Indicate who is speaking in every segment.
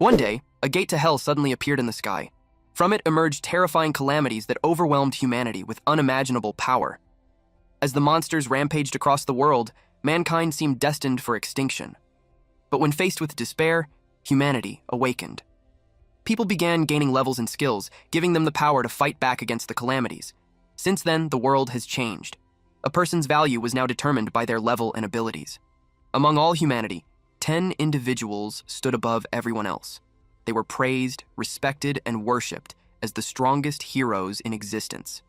Speaker 1: One day, a gate to hell suddenly appeared in the sky. From it emerged terrifying calamities that overwhelmed humanity with unimaginable power. As the monsters rampaged across the world, mankind seemed destined for extinction. But when faced with despair, humanity awakened. People began gaining levels and skills, giving them the power to fight back against the calamities. Since then, the world has changed. A person's value was now determined by their level and abilities. Among all humanity, 10 individuals stood above everyone else. They were praised, respected, and worshipped as the strongest heroes in existence.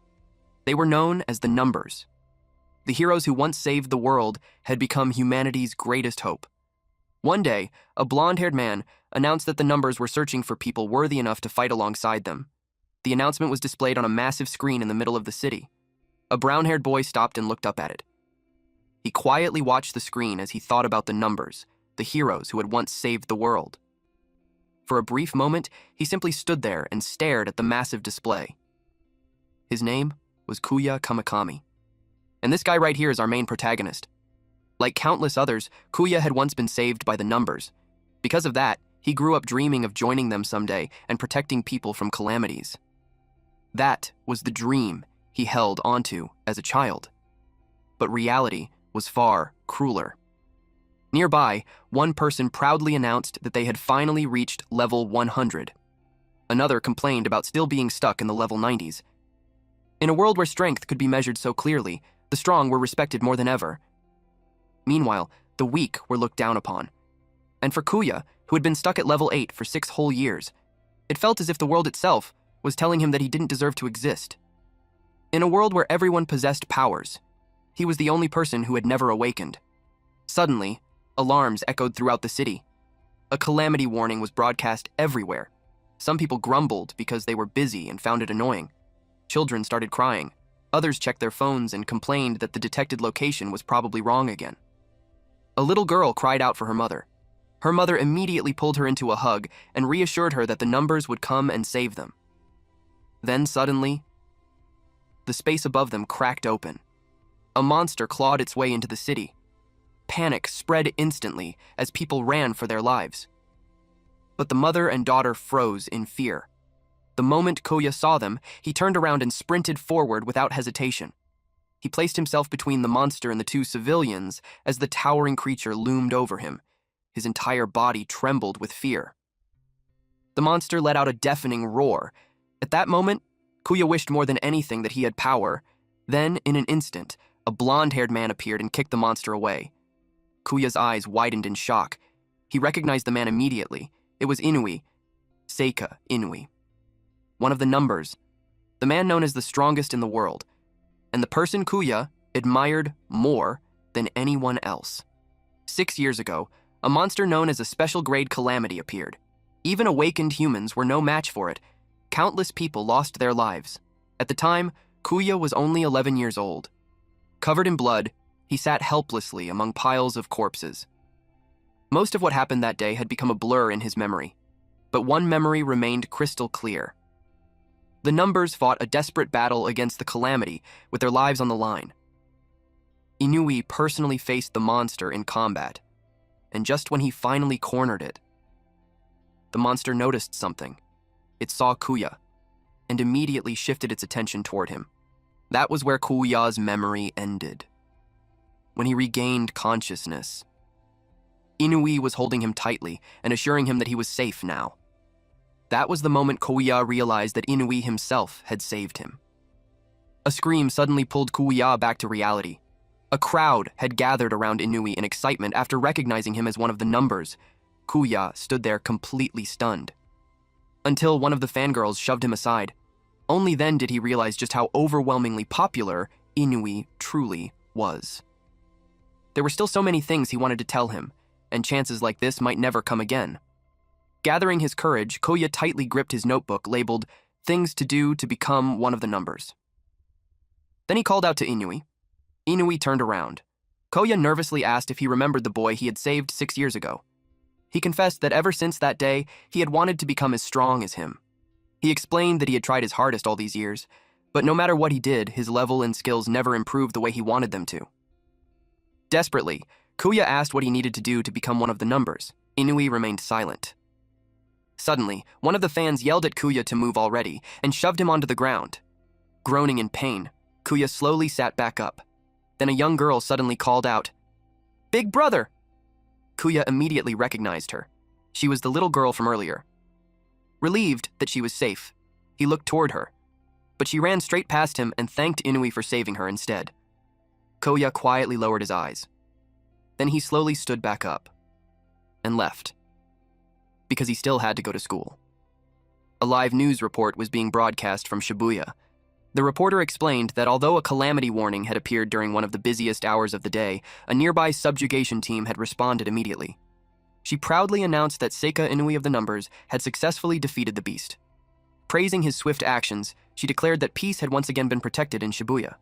Speaker 1: They were known as the Numbers. The heroes who once saved the world had become humanity's greatest hope. One day, a blonde-haired man announced that the Numbers were searching for people worthy enough to fight alongside them. The announcement was displayed on a massive screen in the middle of the city. A brown-haired boy stopped and looked up at it. He quietly watched the screen as he thought about the Numbers, the heroes who had once saved the world. For a brief moment, he simply stood there and stared at the massive display. His name was Kuya Kamikami. And this guy right here is our main protagonist. Like countless others, Kuya had once been saved by the Numbers. Because of that, he grew up dreaming of joining them someday and protecting people from calamities. That was the dream he held onto as a child. But reality was far crueler. Nearby, one person proudly announced that they had finally reached level 100. Another complained about still being stuck in the level 90s. In a world where strength could be measured so clearly, the strong were respected more than ever. Meanwhile, the weak were looked down upon. And for Kuya, who had been stuck at level 8 for 6 whole years, it felt as if the world itself was telling him that he didn't deserve to exist. In a world where everyone possessed powers, he was the only person who had never awakened. Suddenly, alarms echoed throughout the city. A calamity warning was broadcast everywhere. Some people grumbled because they were busy and found it annoying. Children started crying. Others checked their phones and complained that the detected location was probably wrong again. A little girl cried out for her mother. Her mother immediately pulled her into a hug and reassured her that the Numbers would come and save them. Then suddenly, the space above them cracked open. A monster clawed its way into the city. Panic spread instantly as people ran for their lives. But the mother and daughter froze in fear. The moment Kuya saw them, he turned around and sprinted forward without hesitation. He placed himself between the monster and the two civilians as the towering creature loomed over him. His entire body trembled with fear. The monster let out a deafening roar. At that moment, Kuya wished more than anything that he had power. Then, in an instant, a blonde-haired man appeared and kicked the monster away. Kuya's eyes widened in shock. He recognized the man immediately. It was Inui, Seika Inui. One of the Numbers, the man known as the strongest in the world, and the person Kuya admired more than anyone else. 6 years ago, a monster known as a special grade Calamity appeared. Even awakened humans were no match for it. Countless people lost their lives. At the time, Kuya was only 11 years old. Covered in blood, he sat helplessly among piles of corpses. Most of what happened that day had become a blur in his memory, but one memory remained crystal clear. The Numbers fought a desperate battle against the Calamity with their lives on the line. Inui personally faced the monster in combat, and just when he finally cornered it, the monster noticed something. It saw Kuya, and immediately shifted its attention toward him. That was where Kuya's memory ended. When he regained consciousness, Inui was holding him tightly and assuring him that he was safe now. That was the moment Kuya realized that Inui himself had saved him. A scream suddenly pulled Kuya back to reality. A crowd had gathered around Inui in excitement after recognizing him as one of the Numbers. Kuya stood there completely stunned. Until one of the fangirls shoved him aside. Only then did he realize just how overwhelmingly popular Inui truly was. There were still so many things he wanted to tell him, and chances like this might never come again. Gathering his courage, Kuya tightly gripped his notebook labeled "Things to Do to Become One of the Numbers." Then he called out to Inui. Inui turned around. Kuya nervously asked if he remembered the boy he had saved 6 years ago. He confessed that ever since that day, he had wanted to become as strong as him. He explained that he had tried his hardest all these years, but no matter what he did, his level and skills never improved the way he wanted them to. Desperately, Kuya asked what he needed to do to become one of the Numbers. Inui remained silent. Suddenly, one of the fans yelled at Kuya to move already and shoved him onto the ground. Groaning in pain, Kuya slowly sat back up. Then a young girl suddenly called out, "Big brother!" Kuya immediately recognized her. She was the little girl from earlier. Relieved that she was safe, he looked toward her, but she ran straight past him and thanked Inui for saving her instead. Kuya quietly lowered his eyes. Then he slowly stood back up and left, because he still had to go to school. A live news report was being broadcast from Shibuya. The reporter explained that although a calamity warning had appeared during one of the busiest hours of the day, a nearby subjugation team had responded immediately. She proudly announced that Seika Inui of the Numbers had successfully defeated the beast. Praising his swift actions, she declared that peace had once again been protected in Shibuya.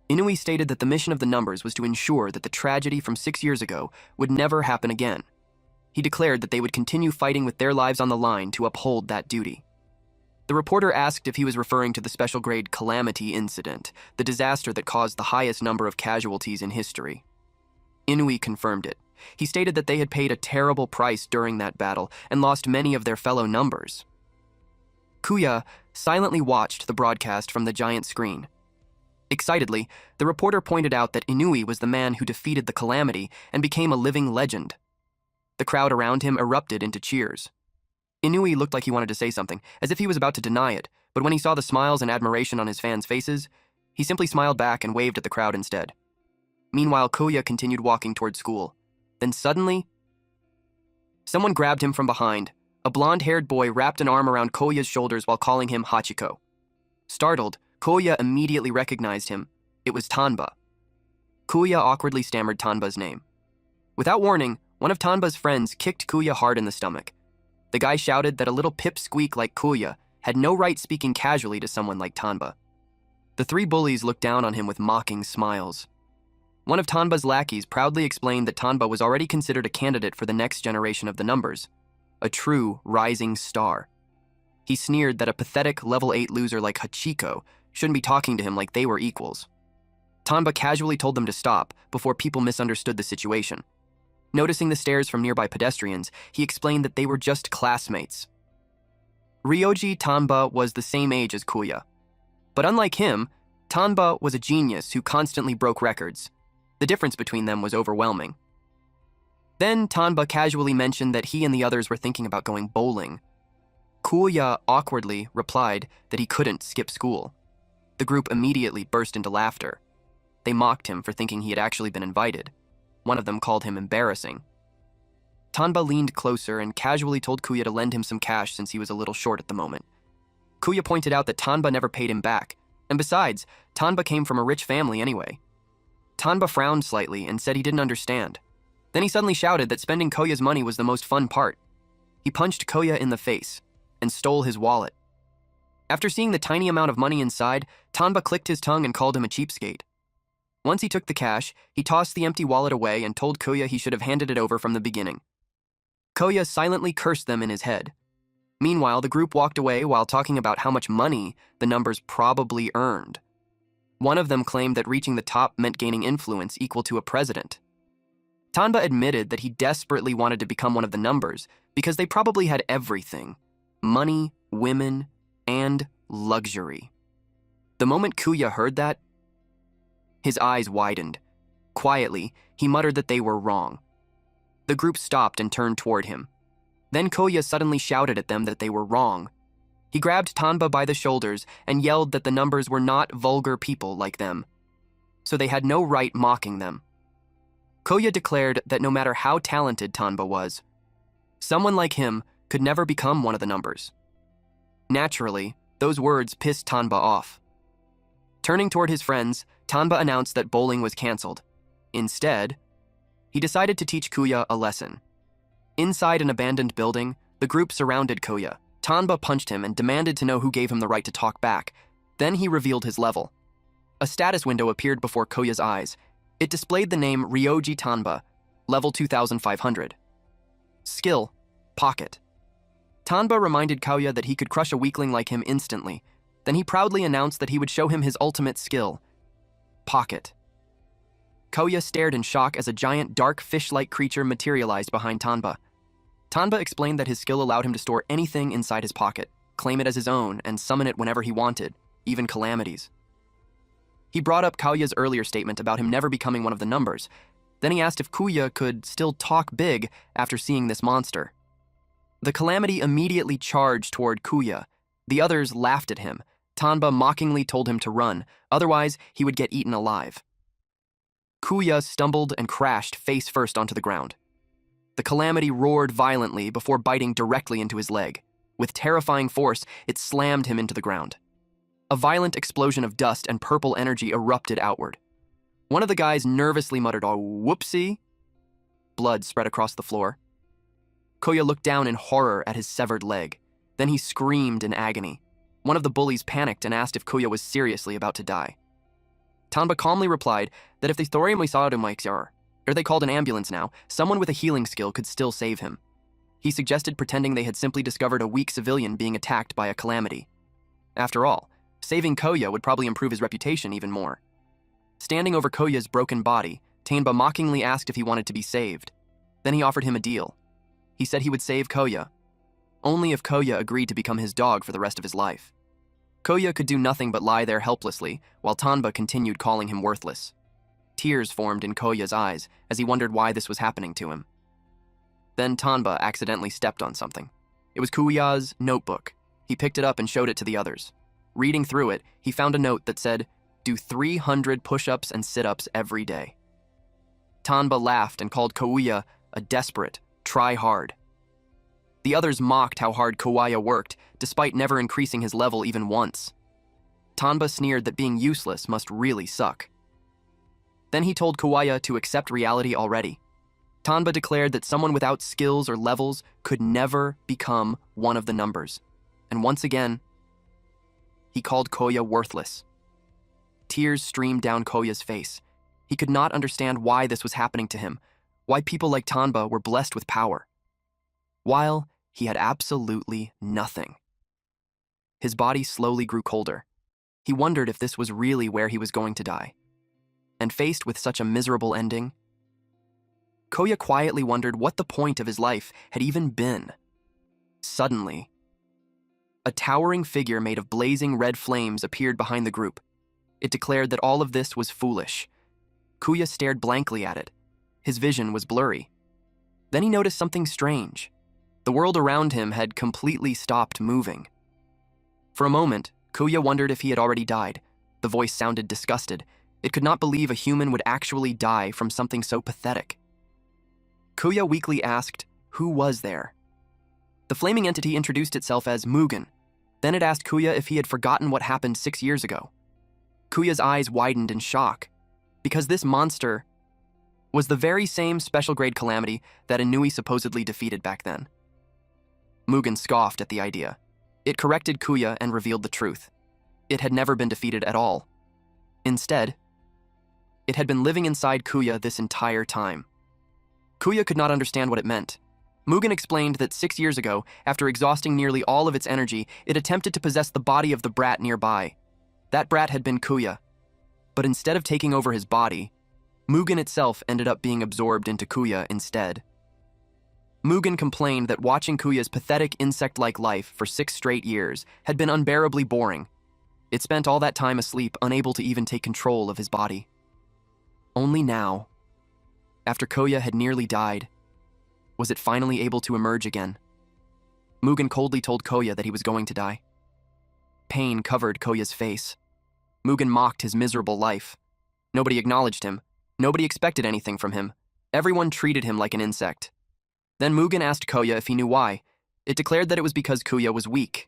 Speaker 1: Inui stated that the mission of the Numbers was to ensure that the tragedy from 6 years ago would never happen again. He declared that they would continue fighting with their lives on the line to uphold that duty. The reporter asked if he was referring to the special grade Calamity incident, the disaster that caused the highest number of casualties in history. Inui confirmed it. He stated that they had paid a terrible price during that battle and lost many of their fellow Numbers. Kuya silently watched the broadcast from the giant screen. Excitedly, the reporter pointed out that Inui was the man who defeated the Calamity and became a living legend. The crowd around him erupted into cheers. Inui looked like he wanted to say something, as if he was about to deny it, but when he saw the smiles and admiration on his fans' faces, he simply smiled back and waved at the crowd instead. Meanwhile, Kuya continued walking toward school. Then suddenly, someone grabbed him from behind. A blonde-haired boy wrapped an arm around Koya's shoulders while calling him Hachiko. Startled, Kuya immediately recognized him. It was Tanba. Kuya awkwardly stammered Tanba's name. Without warning, one of Tanba's friends kicked Kuya hard in the stomach. The guy shouted that a little pipsqueak like Kuya had no right speaking casually to someone like Tanba. The three bullies looked down on him with mocking smiles. One of Tanba's lackeys proudly explained that Tanba was already considered a candidate for the next generation of the Numbers, a true rising star. He sneered that a pathetic level 8 loser like Hachiko shouldn't be talking to him like they were equals. Tanba casually told them to stop before people misunderstood the situation. Noticing the stares from nearby pedestrians, he explained that they were just classmates. Ryoji Tanba was the same age as Kuya. But unlike him, Tanba was a genius who constantly broke records. The difference between them was overwhelming. Then Tanba casually mentioned that he and the others were thinking about going bowling. Kuya awkwardly replied that he couldn't skip school. The group immediately burst into laughter. They mocked him for thinking he had actually been invited. One of them called him embarrassing. Tanba leaned closer and casually told Kuya to lend him some cash since he was a little short at the moment. Kuya pointed out that Tanba never paid him back, and besides, Tanba came from a rich family anyway. Tanba frowned slightly and said he didn't understand. Then he suddenly shouted that spending Koya's money was the most fun part. He punched Koya in the face and stole his wallet. After seeing the tiny amount of money inside, Tanba clicked his tongue and called him a cheapskate. Once he took the cash, he tossed the empty wallet away and told Koya he should have handed it over from the beginning. Koya silently cursed them in his head. Meanwhile, the group walked away while talking about how much money the Numbers probably earned. One of them claimed that reaching the top meant gaining influence equal to a president. Tanba admitted that he desperately wanted to become one of the Numbers because they probably had everything: money, women, and luxury. The moment Kuya heard that, his eyes widened. Quietly, he muttered that they were wrong. The group stopped and turned toward him. Then Koya suddenly shouted at them that they were wrong. He grabbed Tanba by the shoulders and yelled that the Numbers were not vulgar people like them, so they had no right mocking them. Koya declared that no matter how talented Tanba was, someone like him could never become one of the Numbers. Naturally, those words pissed Tanba off. Turning toward his friends, Tanba announced that bowling was canceled. Instead, he decided to teach Kuya a lesson. Inside an abandoned building, the group surrounded Kuya. Tanba punched him and demanded to know who gave him the right to talk back. Then he revealed his level. A status window appeared before Koya's eyes. It displayed the name Ryoji Tanba, level 2500. Skill: Pocket. Tanba reminded Koya that he could crush a weakling like him instantly. Then he proudly announced that he would show him his ultimate skill: Pocket. Koya stared in shock as a giant dark fish-like creature materialized behind Tanba. Tanba explained that his skill allowed him to store anything inside his pocket, claim it as his own, and summon it whenever he wanted, even calamities. He brought up Kauya's earlier statement about him never becoming one of the numbers. Then he asked if Kauya could still talk big after seeing this monster. The Calamity immediately charged toward Kauya. The others laughed at him. Tanba mockingly told him to run, otherwise he would get eaten alive. Kauya stumbled and crashed face first onto the ground. The Calamity roared violently before biting directly into his leg. With terrifying force, it slammed him into the ground. A violent explosion of dust and purple energy erupted outward. One of the guys nervously muttered, "Oh, whoopsie." Blood spread across the floor. Kauya looked down in horror at his severed leg. Then he screamed in agony. One of the bullies panicked and asked if Kauya was seriously about to die. Tanba calmly replied that if the thorium we saw or they called an ambulance now, someone with a healing skill could still save him. He suggested pretending they had simply discovered a weak civilian being attacked by a Calamity. After all, saving Kauya would probably improve his reputation even more. Standing over Kauya's broken body, Tanba mockingly asked if he wanted to be saved. Then he offered him a deal. He said he would save Kauya, only if Kauya agreed to become his dog for the rest of his life. Kauya could do nothing but lie there helplessly, while Tanba continued calling him worthless. Tears formed in Kauya's eyes as he wondered why this was happening to him. Then Tanba accidentally stepped on something. It was Kauya's notebook. He picked it up and showed it to the others. Reading through it, he found a note that said, "Do 300 push-ups and sit-ups every day." Tanba laughed and called Kauya a desperate, try-hard. The others mocked how hard Kauya worked, despite never increasing his level even once. Tanba sneered that being useless must really suck. Then he told Kauya to accept reality already. Tanba declared that someone without skills or levels could never become one of the numbers. And once again, he called Kauya worthless. Tears streamed down Kauya's face. He could not understand why this was happening to him, why people like Tanba were blessed with power, while he had absolutely nothing. His body slowly grew colder. He wondered if this was really where he was going to die. And faced with such a miserable ending, Kauya quietly wondered what the point of his life had even been. Suddenly, a towering figure made of blazing red flames appeared behind the group. It declared that all of this was foolish. Kauya stared blankly at it. His vision was blurry. Then he noticed something strange. The world around him had completely stopped moving. For a moment, Kauya wondered if he had already died. The voice sounded disgusted. It could not believe a human would actually die from something so pathetic. Kauya weakly asked, who was there? The flaming entity introduced itself as Mugen. Then it asked Kauya if he had forgotten what happened 6 years ago. Kauya's eyes widened in shock, because this monster was the very same special-grade Calamity that Inui supposedly defeated back then. Mugen scoffed at the idea. It corrected Kauya and revealed the truth. It had never been defeated at all. Instead, it had been living inside Kauya this entire time. Kauya could not understand what it meant. Mugen explained that 6 years ago, after exhausting nearly all of its energy, it attempted to possess the body of the brat nearby. That brat had been Kauya. But instead of taking over his body, Mugen itself ended up being absorbed into Kauya instead. Mugen complained that watching Kauya's pathetic insect-like life for 6 straight years had been unbearably boring. It spent all that time asleep, unable to even take control of his body. Only now, after Kauya had nearly died, was it finally able to emerge again. Mugen coldly told Kauya that he was going to die. Pain covered Kauya's face. Mugen mocked his miserable life. Nobody acknowledged him. Nobody expected anything from him. Everyone treated him like an insect. Then Mugen asked Kauya if he knew why. It declared that it was because Kauya was weak.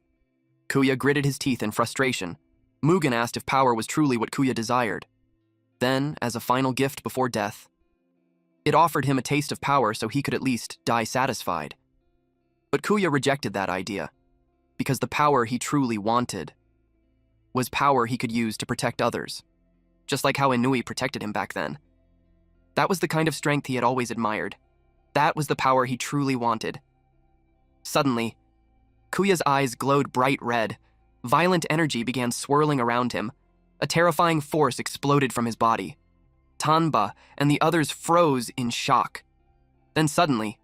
Speaker 1: Kauya gritted his teeth in frustration. Mugen asked if power was truly what Kauya desired. Then, as a final gift before death, it offered him a taste of power so he could at least die satisfied. But Kauya rejected that idea, because the power he truly wanted was power he could use to protect others, just like how Inui protected him back then. That was the kind of strength he had always admired. That was the power he truly wanted. Suddenly, Kauya's eyes glowed bright red. Violent energy began swirling around him. A terrifying force exploded from his body. Tanba and the others froze in shock. Then suddenly,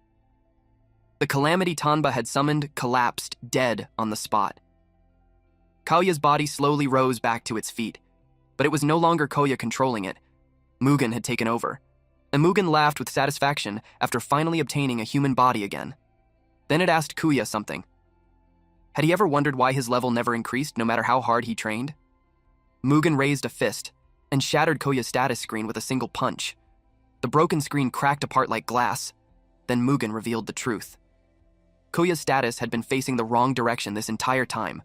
Speaker 1: The Calamity Tanba had summoned collapsed, dead on the spot. Koya's body slowly rose back to its feet, but it was no longer Koya controlling it. Mugen had taken over, and Mugen laughed with satisfaction after finally obtaining a human body again. Then it asked Kuya something. Had he ever wondered why his level never increased no matter how hard he trained? Mugen raised a fist and shattered Koya's status screen with a single punch. The broken screen cracked apart like glass. Then Mugen revealed the truth. Koya's status had been facing the wrong direction this entire time.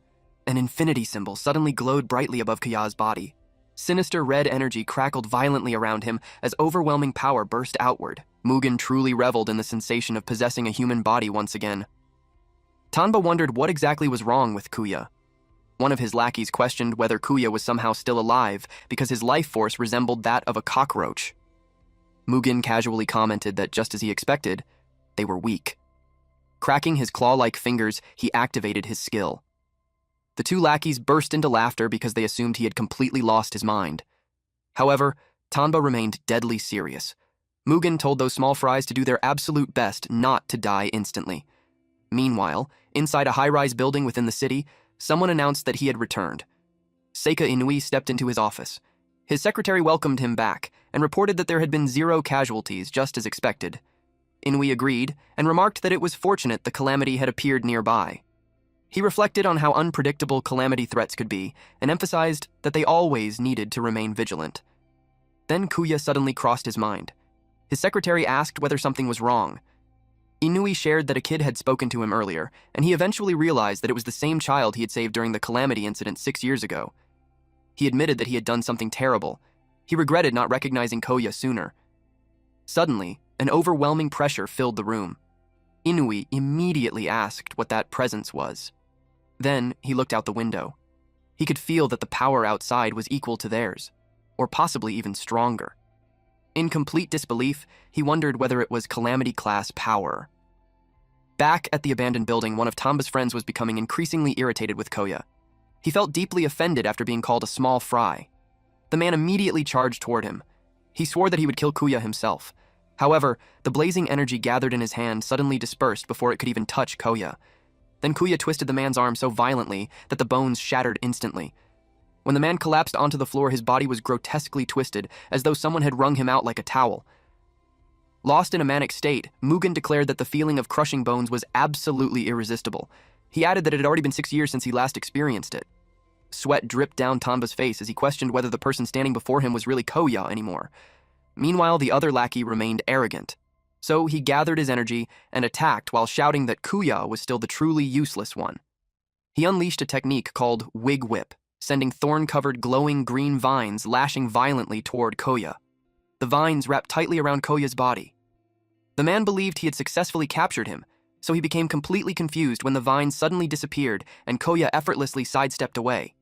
Speaker 1: An infinity symbol suddenly glowed brightly above Koya's body. Sinister red energy crackled violently around him as overwhelming power burst outward. Mugen truly reveled in the sensation of possessing a human body once again. Tanba wondered what exactly was wrong with Kuya. One of his lackeys questioned whether Kuya was somehow still alive because his life force resembled that of a cockroach. Mugen casually commented that just as he expected, they were weak. Cracking his claw-like fingers, he activated his skill. The two lackeys burst into laughter because they assumed he had completely lost his mind. However, Tanba remained deadly serious. Mugen told those small fries to do their absolute best not to die instantly. Meanwhile, inside a high-rise building within the city, someone announced that he had returned. Seika Inui stepped into his office. His secretary welcomed him back and reported that there had been 0 casualties, just as expected. Inui agreed and remarked that it was fortunate the Calamity had appeared nearby. He reflected on how unpredictable Calamity threats could be and emphasized that they always needed to remain vigilant. Then Kuya suddenly crossed his mind. His secretary asked whether something was wrong. Inui shared that a kid had spoken to him earlier, and he eventually realized that it was the same child he had saved during the Calamity incident 6 years ago. He admitted that he had done something terrible. He regretted not recognizing Koya sooner. Suddenly, an overwhelming pressure filled the room. Inui immediately asked what that presence was. Then he looked out the window. He could feel that the power outside was equal to theirs, or possibly even stronger. In complete disbelief, he wondered whether it was Calamity-class power. Back at the abandoned building, one of Tanba's friends was becoming increasingly irritated with Koya. He felt deeply offended after being called a small fry. The man immediately charged toward him. He swore that he would kill Kuya himself. However, the blazing energy gathered in his hand suddenly dispersed before it could even touch Koya. Then Kuya twisted the man's arm so violently that the bones shattered instantly. When the man collapsed onto the floor, his body was grotesquely twisted, as though someone had wrung him out like a towel. Lost in a manic state, Mugen declared that the feeling of crushing bones was absolutely irresistible. He added that it had already been 6 years since he last experienced it. Sweat dripped down Tanba's face as he questioned whether the person standing before him was really Koya anymore. Meanwhile, the other lackey remained arrogant. So he gathered his energy and attacked while shouting that Kuya was still the truly useless one. He unleashed a technique called Wig Whip, sending thorn-covered glowing green vines lashing violently toward Koya. The vines wrapped tightly around Koya's body. The man believed he had successfully captured him, so he became completely confused when the vines suddenly disappeared and Koya effortlessly sidestepped away.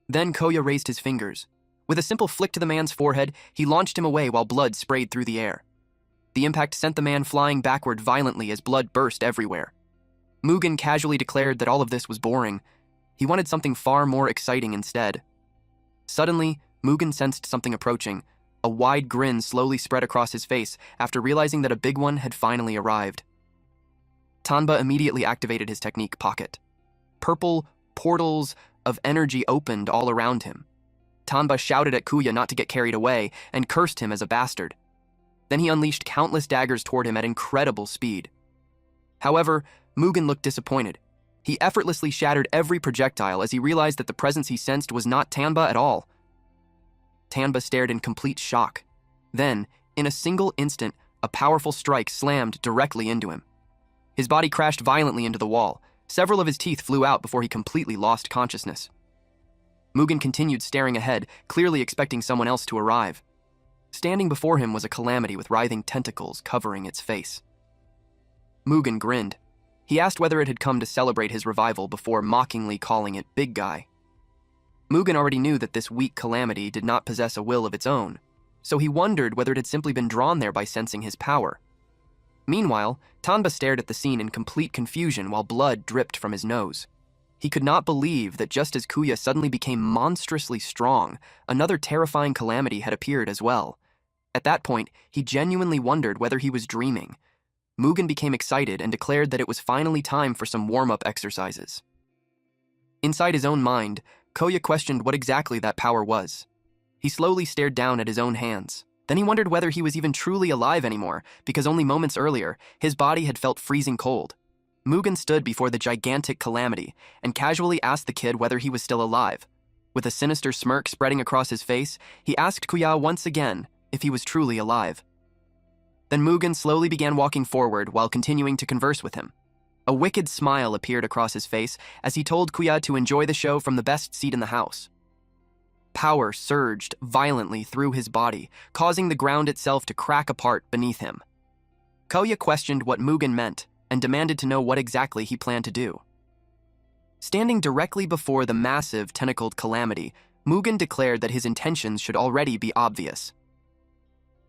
Speaker 1: Then Koya raised his fingers. With a simple flick to the man's forehead, he launched him away while blood sprayed through the air. The impact sent the man flying backward violently as blood burst everywhere. Mugen casually declared that all of this was boring. He wanted something far more exciting instead. Suddenly, Mugen sensed something approaching. A wide grin slowly spread across his face after realizing that a big one had finally arrived. Tanba immediately activated his technique Pocket. Purple portals of energy opened all around him. Tanba shouted at Kuya not to get carried away and cursed him as a bastard. Then he unleashed countless daggers toward him at incredible speed. However, Mugen looked disappointed. He effortlessly shattered every projectile as he realized that the presence he sensed was not Tanba at all. Tanba stared in complete shock. Then, in a single instant, a powerful strike slammed directly into him. His body crashed violently into the wall. Several of his teeth flew out before he completely lost consciousness. Mugen continued staring ahead, clearly expecting someone else to arrive. Standing before him was a Calamity with writhing tentacles covering its face. Mugen grinned. He asked whether it had come to celebrate his revival before mockingly calling it Big Guy. Mugen already knew that this weak Calamity did not possess a will of its own, so he wondered whether it had simply been drawn there by sensing his power. Meanwhile, Tanba stared at the scene in complete confusion while blood dripped from his nose. He could not believe that just as Kuya suddenly became monstrously strong, another terrifying Calamity had appeared as well. At that point, he genuinely wondered whether he was dreaming. Mugen became excited and declared that it was finally time for some warm-up exercises. Inside his own mind, Koya questioned what exactly that power was. He slowly stared down at his own hands. Then he wondered whether he was even truly alive anymore, because only moments earlier, his body had felt freezing cold. Mugen stood before the gigantic Calamity and casually asked the kid whether he was still alive. With a sinister smirk spreading across his face, he asked Kuya once again if he was truly alive. Then Mugen slowly began walking forward while continuing to converse with him. A wicked smile appeared across his face as he told Kuya to enjoy the show from the best seat in the house. Power surged violently through his body, causing the ground itself to crack apart beneath him. Kuya questioned what Mugen meant and demanded to know what exactly he planned to do. Standing directly before the massive, tentacled Calamity, Mugen declared that his intentions should already be obvious.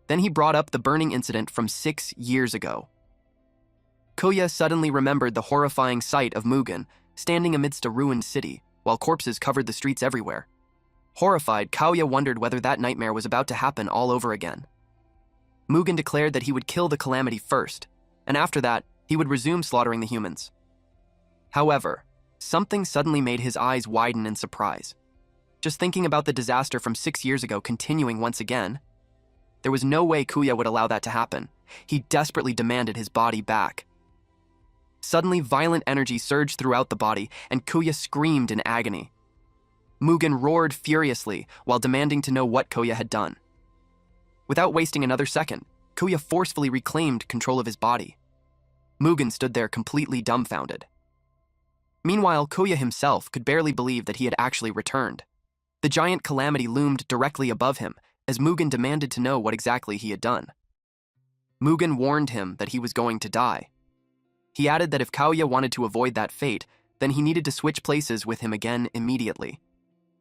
Speaker 1: Then he brought up the burning incident from 6 years ago. Kuya suddenly remembered the horrifying sight of Mugen standing amidst a ruined city, while corpses covered the streets everywhere. Horrified, Kuya wondered whether that nightmare was about to happen all over again. Mugen declared that he would kill the Calamity first, and after that, he would resume slaughtering the humans. However, something suddenly made his eyes widen in surprise. Just thinking about the disaster from 6 years ago continuing once again, there was no way Kuya would allow that to happen. He desperately demanded his body back. Suddenly, violent energy surged throughout the body, and Kuya screamed in agony. Mugen roared furiously while demanding to know what Kuya had done. Without wasting another second, Kuya forcefully reclaimed control of his body. Mugen stood there completely dumbfounded. Meanwhile, Kuya himself could barely believe that he had actually returned. The giant Calamity loomed directly above him as Mugen demanded to know what exactly he had done. Mugen warned him that he was going to die. He added that if Kuya wanted to avoid that fate, then he needed to switch places with him again immediately.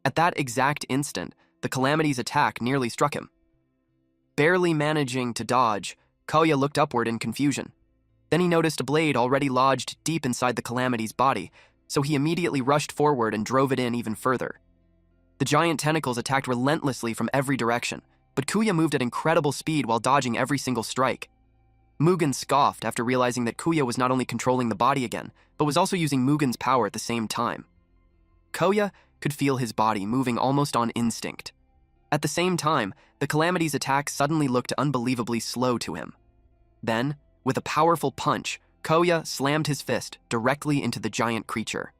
Speaker 1: At that exact instant, the Calamity's attack nearly struck him. Barely managing to dodge, Kuya looked upward in confusion. Then he noticed a blade already lodged deep inside the Calamity's body, so he immediately rushed forward and drove it in even further. The giant tentacles attacked relentlessly from every direction, but Kuya moved at incredible speed while dodging every single strike. Mugen scoffed after realizing that Kuya was not only controlling the body again, but was also using Mugen's power at the same time. Kuya could feel his body moving almost on instinct. At the same time, the Calamity's attack suddenly looked unbelievably slow to him. Then, with a powerful punch, Kuya slammed his fist directly into the giant creature.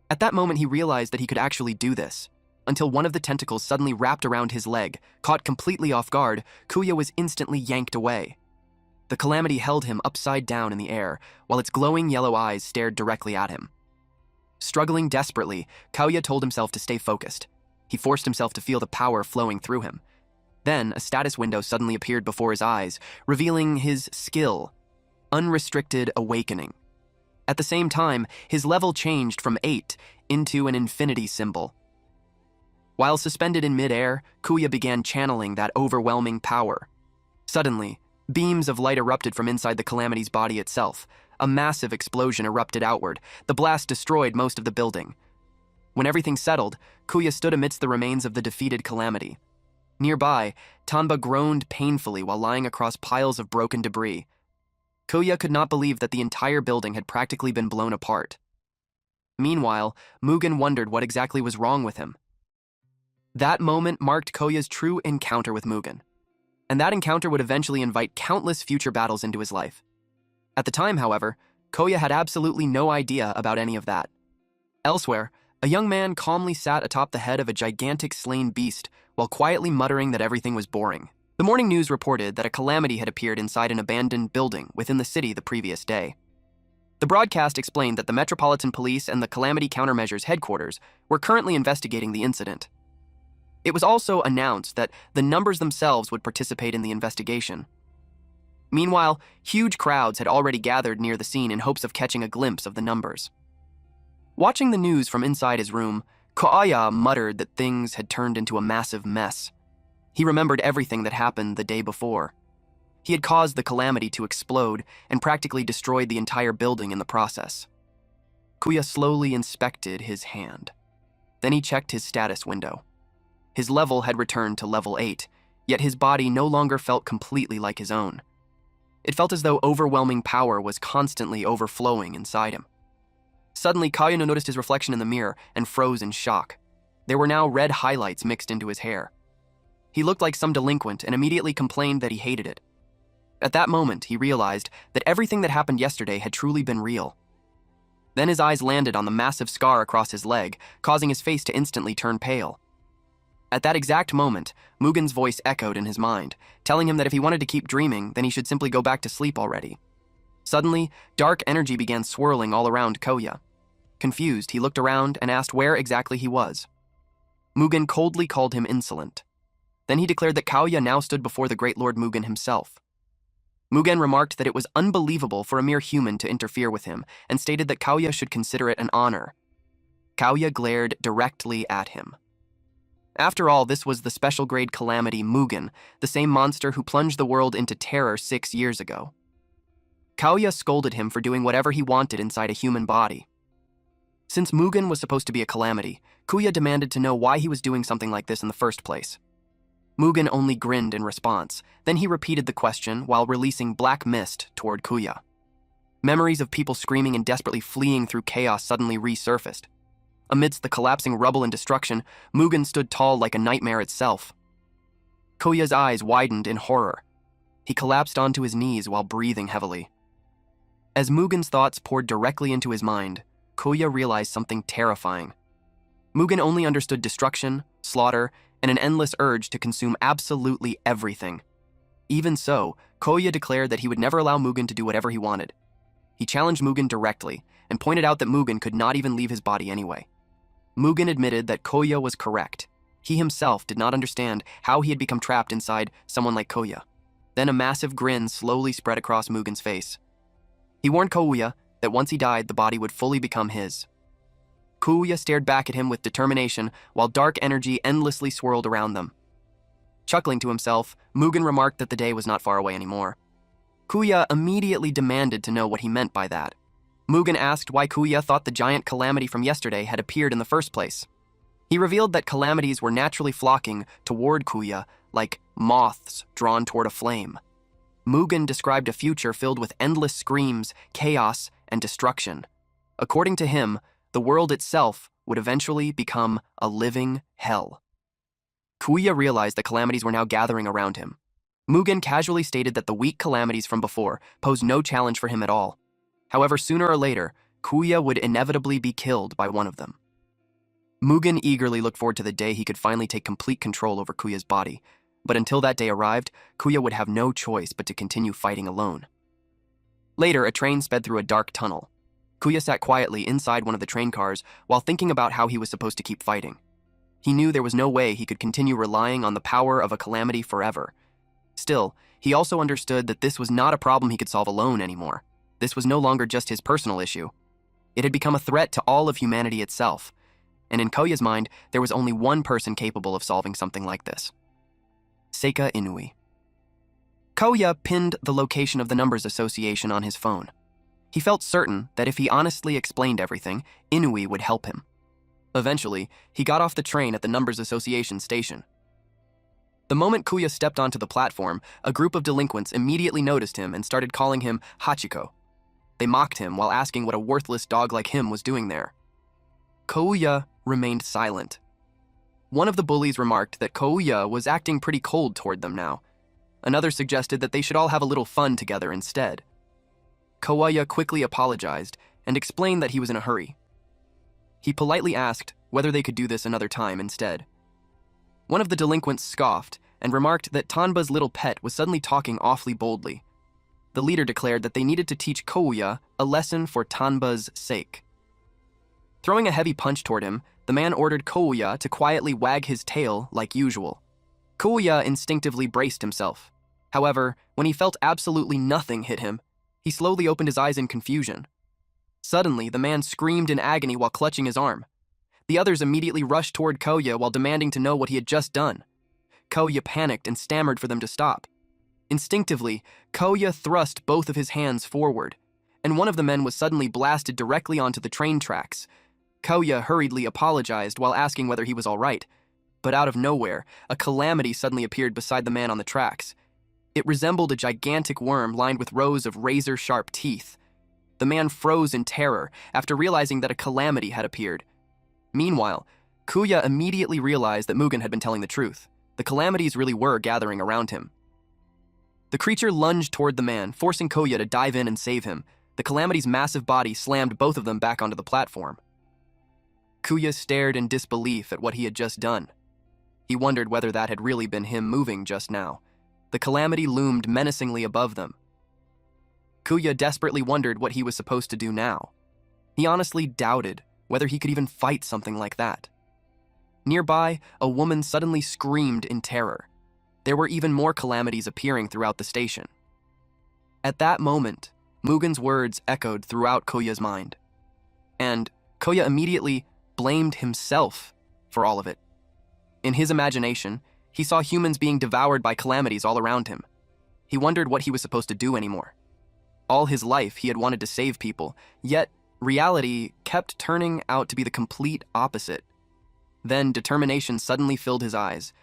Speaker 1: At that moment, he realized that he could actually do this. Until one of the tentacles suddenly wrapped around his leg. Caught completely off guard, Kuya was instantly yanked away. The Calamity held him upside down in the air, while its glowing yellow eyes stared directly at him. Struggling desperately, Kuya told himself to stay focused. He forced himself to feel the power flowing through him. Then, a status window suddenly appeared before his eyes, revealing his skill, Unrestricted Awakening. At the same time, his level changed from 8 into an infinity symbol. While suspended in mid-air, Kuya began channeling that overwhelming power. Suddenly, beams of light erupted from inside the Calamity's body itself. A massive explosion erupted outward. The blast destroyed most of the building. When everything settled, Kuya stood amidst the remains of the defeated Calamity. Nearby, Tanba groaned painfully while lying across piles of broken debris. Kuya could not believe that the entire building had practically been blown apart. Meanwhile, Mugen wondered what exactly was wrong with him. That moment marked Kuya's true encounter with Mugen, and that encounter would eventually invite countless future battles into his life. At the time, however, Kuya had absolutely no idea about any of that. Elsewhere, a young man calmly sat atop the head of a gigantic slain beast while quietly muttering that everything was boring. The morning news reported that a Calamity had appeared inside an abandoned building within the city the previous day. The broadcast explained that the Metropolitan Police and the Calamity Countermeasures headquarters were currently investigating the incident. It was also announced that the numbers themselves would participate in the investigation. Meanwhile, huge crowds had already gathered near the scene in hopes of catching a glimpse of the numbers. Watching the news from inside his room, Kuya muttered that things had turned into a massive mess. He remembered everything that happened the day before. He had caused the Calamity to explode and practically destroyed the entire building in the process. Kuya slowly inspected his hand. Then he checked his status window. His level had returned to level 8, yet his body no longer felt completely like his own. It felt as though overwhelming power was constantly overflowing inside him. Suddenly, Kayano noticed his reflection in the mirror and froze in shock. There were now red highlights mixed into his hair. He looked like some delinquent and immediately complained that he hated it. At that moment, he realized that everything that happened yesterday had truly been real. Then his eyes landed on the massive scar across his leg, causing his face to instantly turn pale. At that exact moment, Mugen's voice echoed in his mind, telling him that if he wanted to keep dreaming, then he should simply go back to sleep already. Suddenly, dark energy began swirling all around Koya. Confused, he looked around and asked where exactly he was. Mugen coldly called him insolent. Then he declared that Koya now stood before the Great Lord Mugen himself. Mugen remarked that it was unbelievable for a mere human to interfere with him, and stated that Koya should consider it an honor. Koya glared directly at him. After all, this was the special grade Calamity Mugen, the same monster who plunged the world into terror 6 years ago. Koya scolded him for doing whatever he wanted inside a human body. Since Mugen was supposed to be a Calamity, Koya demanded to know why he was doing something like this in the first place. Mugen only grinned in response, then he repeated the question while releasing black mist toward Koya. Memories of people screaming and desperately fleeing through chaos suddenly resurfaced. Amidst the collapsing rubble and destruction, Mugen stood tall like a nightmare itself. Koya's eyes widened in horror. He collapsed onto his knees while breathing heavily. As Mugen's thoughts poured directly into his mind, Koya realized something terrifying. Mugen only understood destruction, slaughter, and an endless urge to consume absolutely everything. Even so, Koya declared that he would never allow Mugen to do whatever he wanted. He challenged Mugen directly and pointed out that Mugen could not even leave his body anyway. Mugen admitted that Koya was correct. He himself did not understand how he had become trapped inside someone like Koya. Then a massive grin slowly spread across Mugen's face. He warned Koya that once he died, the body would fully become his. Koya stared back at him with determination while dark energy endlessly swirled around them. Chuckling to himself, Mugen remarked that the day was not far away anymore. Koya immediately demanded to know what he meant by that. Mugen asked why Koya thought the giant Calamity from yesterday had appeared in the first place. He revealed that calamities were naturally flocking toward Koya like moths drawn toward a flame. Mugen described a future filled with endless screams, chaos, and destruction. According to him, the world itself would eventually become a living hell. Koya realized that calamities were now gathering around him. Mugen casually stated that the weak calamities from before posed no challenge for him at all. However, sooner or later, Koya would inevitably be killed by one of them. Mugen eagerly looked forward to the day he could finally take complete control over Kuya's body, but until that day arrived, Koya would have no choice but to continue fighting alone. Later, a train sped through a dark tunnel. Koya sat quietly inside one of the train cars while thinking about how he was supposed to keep fighting. He knew there was no way he could continue relying on the power of a calamity forever. Still, he also understood that this was not a problem he could solve alone anymore. This was no longer just his personal issue. It had become a threat to all of humanity itself, and in Koya's mind, there was only one person capable of solving something like this. Seika Inui. Koya pinned the location of the numbers association on his phone. He felt certain that if he honestly explained everything, Inui would help him. Eventually, he got off the train at the numbers association station. The moment Koya stepped onto the platform, a group of delinquents immediately noticed him and started calling him Hachiko. They mocked him while asking what a worthless dog like him was doing there. Koya remained silent. One of the bullies remarked that Koya was acting pretty cold toward them now. Another suggested that they should all have a little fun together instead. Koya quickly apologized and explained that he was in a hurry. He politely asked whether they could do this another time instead. One of the delinquents scoffed and remarked that Tanba's little pet was suddenly talking awfully boldly. The leader declared that they needed to teach Koya a lesson for Tanba's sake. Throwing a heavy punch toward him, the man ordered Koya to quietly wag his tail like usual. Koya instinctively braced himself. However, when he felt absolutely nothing hit him, he slowly opened his eyes in confusion. Suddenly, the man screamed in agony while clutching his arm. The others immediately rushed toward Koya while demanding to know what he had just done. Koya panicked and stammered for them to stop. Instinctively, Koya thrust both of his hands forward, and one of the men was suddenly blasted directly onto the train tracks. Koya hurriedly apologized while asking whether he was all right, but out of nowhere, a calamity suddenly appeared beside the man on the tracks. It resembled a gigantic worm lined with rows of razor-sharp teeth. The man froze in terror after realizing that a calamity had appeared. Meanwhile, Kuya immediately realized that Mugen had been telling the truth. The calamities really were gathering around him. The creature lunged toward the man, forcing Kuya to dive in and save him. The calamity's massive body slammed both of them back onto the platform. Kuya stared in disbelief at what he had just done. He wondered whether that had really been him moving just now. The calamity loomed menacingly above them. Kuya desperately wondered what he was supposed to do now. He honestly doubted whether he could even fight something like that. Nearby, a woman suddenly screamed in terror. There were even more calamities appearing throughout the station. At that moment, Mugen's words echoed throughout Kuya's mind. And Kuya immediately blamed himself for all of it. In his imagination, he saw humans being devoured by calamities all around him. He wondered what he was supposed to do anymore. All his life, he had wanted to save people, yet reality kept turning out to be the complete opposite. Then determination suddenly filled his eyes.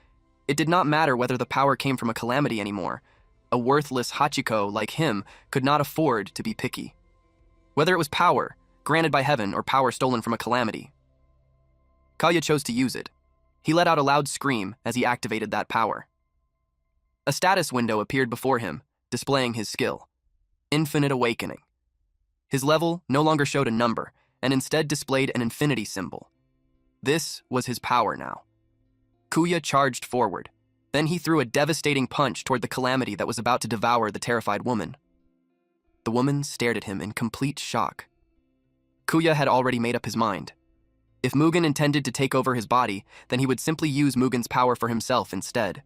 Speaker 1: It did not matter whether the power came from a calamity anymore. A worthless Hachiko like him could not afford to be picky. Whether it was power, granted by heaven, or power stolen from a calamity, Kuya chose to use it. He let out a loud scream as he activated that power. A status window appeared before him, displaying his skill. Infinite Awakening. His level no longer showed a number, and instead displayed an infinity symbol. This was his power now. Kuya charged forward. Then he threw a devastating punch toward the calamity that was about to devour the terrified woman. The woman stared at him in complete shock. Kuya had already made up his mind. If Mugen intended to take over his body, then he would simply use Mugen's power for himself instead.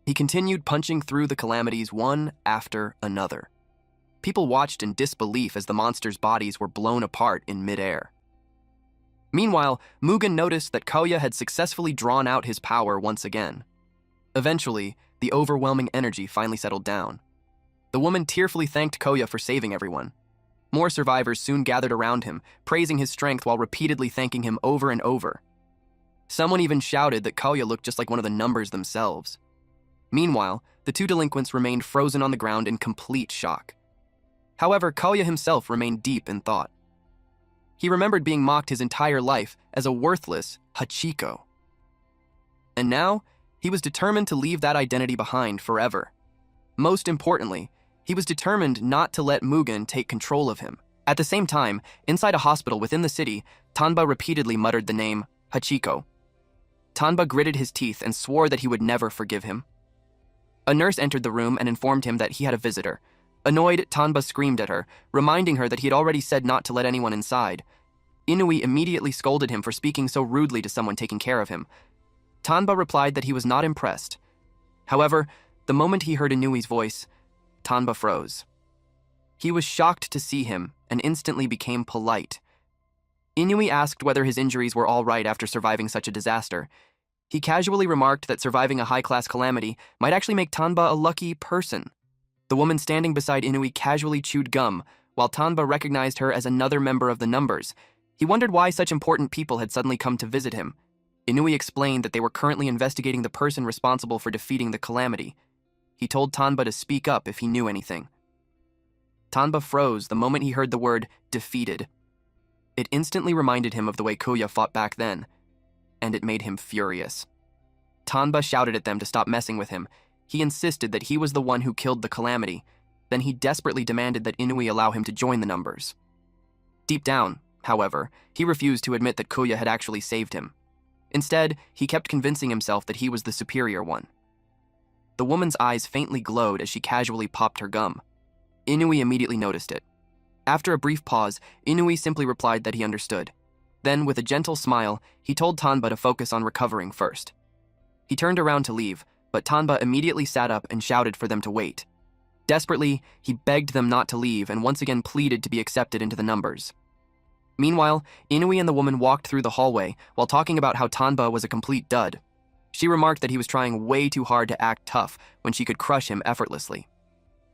Speaker 1: He continued punching through the calamities one after another. People watched in disbelief as the monsters' bodies were blown apart in midair. Meanwhile, Mugen noticed that Kuya had successfully drawn out his power once again. Eventually, the overwhelming energy finally settled down. The woman tearfully thanked Kuya for saving everyone. More survivors soon gathered around him, praising his strength while repeatedly thanking him over and over. Someone even shouted that Kuya looked just like one of the numbers themselves. Meanwhile, the two delinquents remained frozen on the ground in complete shock. However, Kuya himself remained deep in thought. He remembered being mocked his entire life as a worthless Hachiko. And now, he was determined to leave that identity behind forever. Most importantly, he was determined not to let Mugen take control of him. At the same time, inside a hospital within the city, Tanba repeatedly muttered the name Hachiko. Tanba gritted his teeth and swore that he would never forgive him. A nurse entered the room and informed him that he had a visitor. Annoyed, Tanba screamed at her, reminding her that he had already said not to let anyone inside. Inui immediately scolded him for speaking so rudely to someone taking care of him. Tanba replied that he was not impressed. However, the moment he heard Inui's voice, Tanba froze. He was shocked to see him and instantly became polite. Inui asked whether his injuries were all right after surviving such a disaster. He casually remarked that surviving a high-class calamity might actually make Tanba a lucky person. The woman standing beside Inui casually chewed gum, while Tanba recognized her as another member of the numbers. He wondered why such important people had suddenly come to visit him. Inui explained that they were currently investigating the person responsible for defeating the calamity. He told Tanba to speak up if he knew anything. Tanba froze the moment he heard the word defeated. It instantly reminded him of the way Kuya fought back then, and it made him furious. Tanba shouted at them to stop messing with him. He insisted that he was the one who killed the calamity. Then he desperately demanded that Inui allow him to join the numbers. Deep down, however, he refused to admit that Kuya had actually saved him. Instead, he kept convincing himself that he was the superior one. The woman's eyes faintly glowed as she casually popped her gum. Inui immediately noticed it. After a brief pause, Inui simply replied that he understood. Then, with a gentle smile, he told Tanba to focus on recovering first. He turned around to leave, but Tanba immediately sat up and shouted for them to wait. Desperately, he begged them not to leave and once again pleaded to be accepted into the numbers. Meanwhile, Inui and the woman walked through the hallway while talking about how Tanba was a complete dud. She remarked that he was trying way too hard to act tough when she could crush him effortlessly.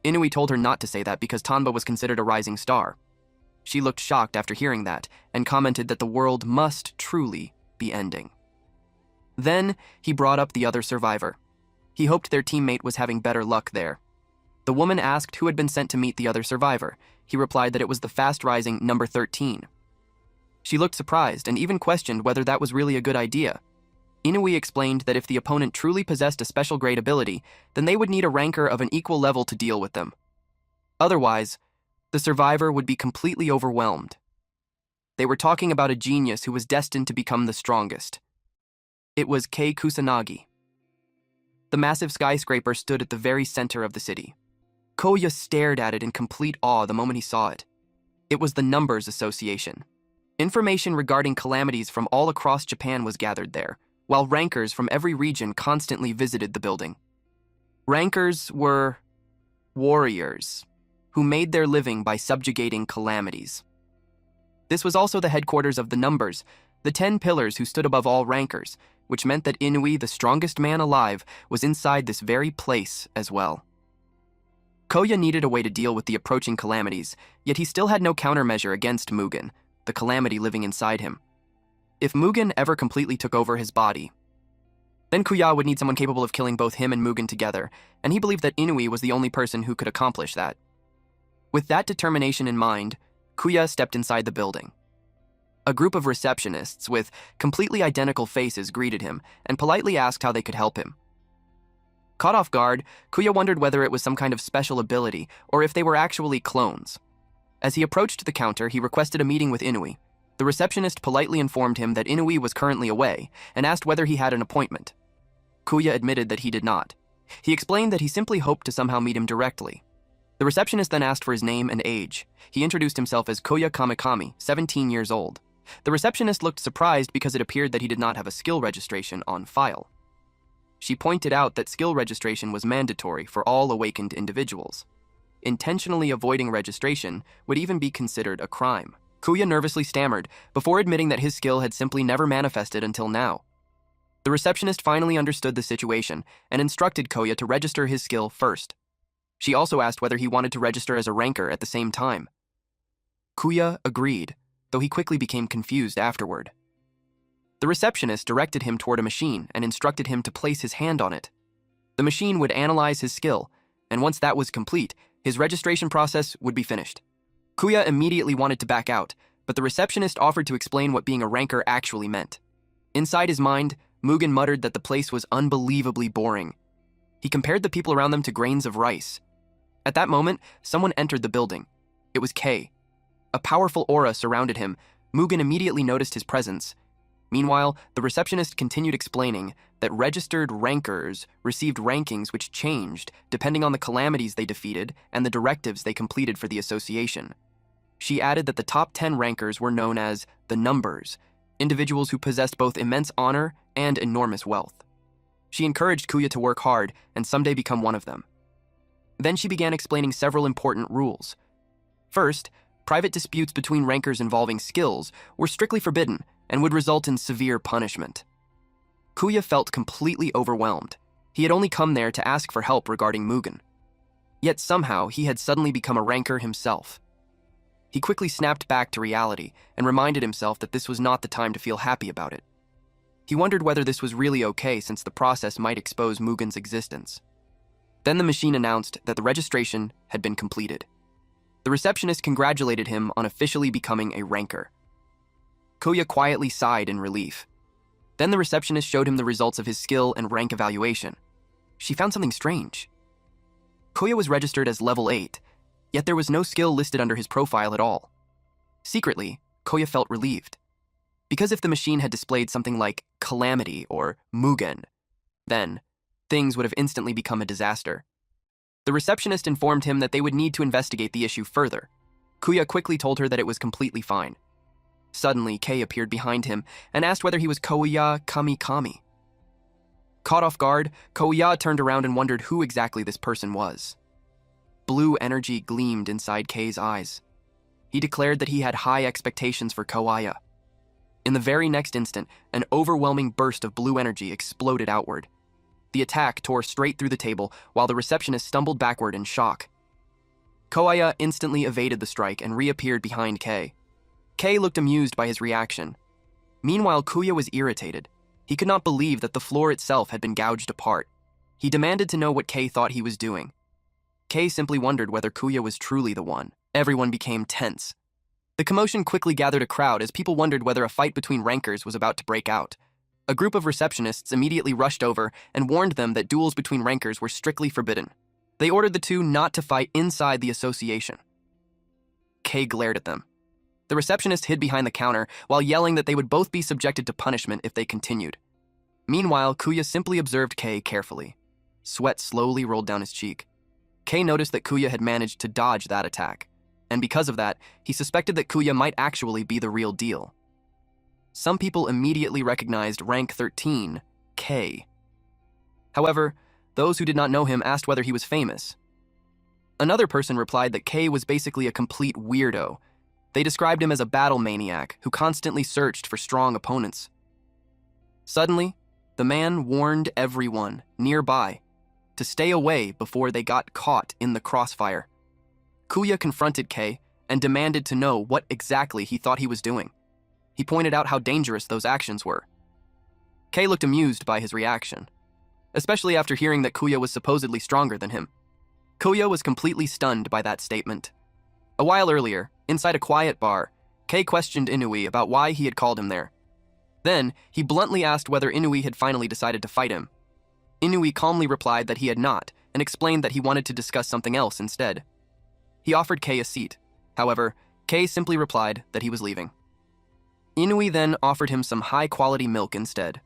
Speaker 1: Inui told her not to say that because Tanba was considered a rising star. She looked shocked after hearing that and commented that the world must truly be ending. Then he brought up the other survivor. He hoped their teammate was having better luck there. The woman asked who had been sent to meet the other survivor. He replied that it was the fast-rising number 13. She looked surprised and even questioned whether that was really a good idea. Inui explained that if the opponent truly possessed a special grade ability, then they would need a ranker of an equal level to deal with them. Otherwise, the survivor would be completely overwhelmed. They were talking about a genius who was destined to become the strongest. It was Kei Kusanagi. The massive skyscraper stood at the very center of the city. Koya stared at it in complete awe the moment he saw it. It was the Numbers Association. Information regarding calamities from all across Japan was gathered there, while rankers from every region constantly visited the building. Rankers were warriors who made their living by subjugating calamities. This was also the headquarters of the Numbers, the 10 pillars who stood above all rankers, which meant that Inui, the strongest man alive, was inside this very place as well. Koya needed a way to deal with the approaching calamities, yet he still had no countermeasure against Mugen, the calamity living inside him. If Mugen ever completely took over his body, then Kuya would need someone capable of killing both him and Mugen together, and he believed that Inui was the only person who could accomplish that. With that determination in mind, Kuya stepped inside the building. A group of receptionists with completely identical faces greeted him and politely asked how they could help him. Caught off guard, Kuya wondered whether it was some kind of special ability or if they were actually clones. As he approached the counter, he requested a meeting with Inui. The receptionist politely informed him that Inui was currently away and asked whether he had an appointment. Kuya admitted that he did not. He explained that he simply hoped to somehow meet him directly. The receptionist then asked for his name and age. He introduced himself as Koya Kamikami, 17 years old. The receptionist looked surprised because it appeared that he did not have a skill registration on file. She pointed out that skill registration was mandatory for all awakened individuals. Intentionally avoiding registration would even be considered a crime. Kuya nervously stammered before admitting that his skill had simply never manifested until now. The receptionist finally understood the situation and instructed Koya to register his skill first. She also asked whether he wanted to register as a ranker at the same time. Kuya agreed, though he quickly became confused afterward. The receptionist directed him toward a machine and instructed him to place his hand on it. The machine would analyze his skill, and once that was complete, his registration process would be finished. Kuya immediately wanted to back out, but the receptionist offered to explain what being a ranker actually meant. Inside his mind, Mugen muttered that the place was unbelievably boring. He compared the people around them to grains of rice. At that moment, someone entered the building. It was Kei. A powerful aura surrounded him. Mugen immediately noticed his presence. Meanwhile, the receptionist continued explaining that registered rankers received rankings which changed depending on the calamities they defeated and the directives they completed for the association. She added that the top 10 rankers were known as the Numbers, individuals who possessed both immense honor and enormous wealth. She encouraged Kuya to work hard and someday become one of them. Then she began explaining several important rules. First, private disputes between rankers involving skills were strictly forbidden and would result in severe punishment. Kuya felt completely overwhelmed. He had only come there to ask for help regarding Mugen. Yet somehow he had suddenly become a ranker himself. He quickly snapped back to reality and reminded himself that this was not the time to feel happy about it. He wondered whether this was really okay since the process might expose Mugen's existence. Then the machine announced that the registration had been completed. The receptionist congratulated him on officially becoming a ranker. Kuya quietly sighed in relief. Then the receptionist showed him the results of his skill and rank evaluation. She found something strange. Kuya was registered as level 8, yet there was no skill listed under his profile at all. Secretly, Kuya felt relieved. Because if the machine had displayed something like Calamity or Mugen, then things would have instantly become a disaster. The receptionist informed him that they would need to investigate the issue further. Kuya quickly told her that it was completely fine. Suddenly, Kei appeared behind him and asked whether he was Koya Kamikami. Caught off guard, Koya turned around and wondered who exactly this person was. Blue energy gleamed inside Kei's eyes. He declared that he had high expectations for Koya. In the very next instant, an overwhelming burst of blue energy exploded outward. The attack tore straight through the table while the receptionist stumbled backward in shock. Koya instantly evaded the strike and reappeared behind Kei. Kei looked amused by his reaction. Meanwhile, Kuya was irritated. He could not believe that the floor itself had been gouged apart. He demanded to know what Kei thought he was doing. Kei simply wondered whether Kuya was truly the one. Everyone became tense. The commotion quickly gathered a crowd as people wondered whether a fight between rankers was about to break out. A group of receptionists immediately rushed over and warned them that duels between rankers were strictly forbidden. They ordered the two not to fight inside the association. Kei glared at them. The receptionist hid behind the counter while yelling that they would both be subjected to punishment if they continued. Meanwhile, Kuya simply observed Kei carefully. Sweat slowly rolled down his cheek. Kei noticed that Kuya had managed to dodge that attack, and because of that, he suspected that Kuya might actually be the real deal. Some people immediately recognized rank 13, Kei. However, those who did not know him asked whether he was famous. Another person replied that Kei was basically a complete weirdo. They described him as a battle maniac who constantly searched for strong opponents. Suddenly, the man warned everyone nearby to stay away before they got caught in the crossfire. Kuya confronted Kei and demanded to know what exactly he thought he was doing. He pointed out how dangerous those actions were. Kei looked amused by his reaction, especially after hearing that Kuya was supposedly stronger than him. Kuya was completely stunned by that statement. A while earlier, inside a quiet bar, Kei questioned Inui about why he had called him there. Then, he bluntly asked whether Inui had finally decided to fight him. Inui calmly replied that he had not, and explained that he wanted to discuss something else instead. He offered Kei a seat. However, Kei simply replied that he was leaving. Inui then offered him some high-quality milk instead.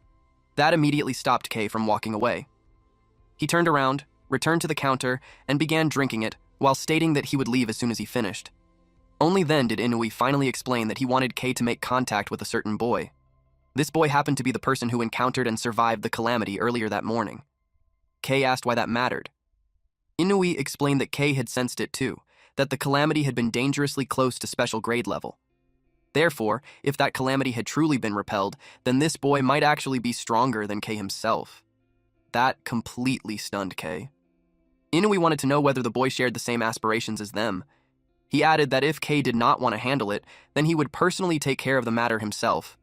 Speaker 1: That immediately stopped Kei from walking away. He turned around, returned to the counter, and began drinking it, while stating that he would leave as soon as he finished. Only then did Inui finally explain that he wanted Kei to make contact with a certain boy. This boy happened to be the person who encountered and survived the Calamity earlier that morning. Kei asked why that mattered. Inui explained that Kei had sensed it too, that the Calamity had been dangerously close to special grade level. Therefore, if that Calamity had truly been repelled, then this boy might actually be stronger than Kei himself. That completely stunned Kei. Inui wanted to know whether the boy shared the same aspirations as them. He added that if Kei did not want to handle it, then he would personally take care of the matter himself.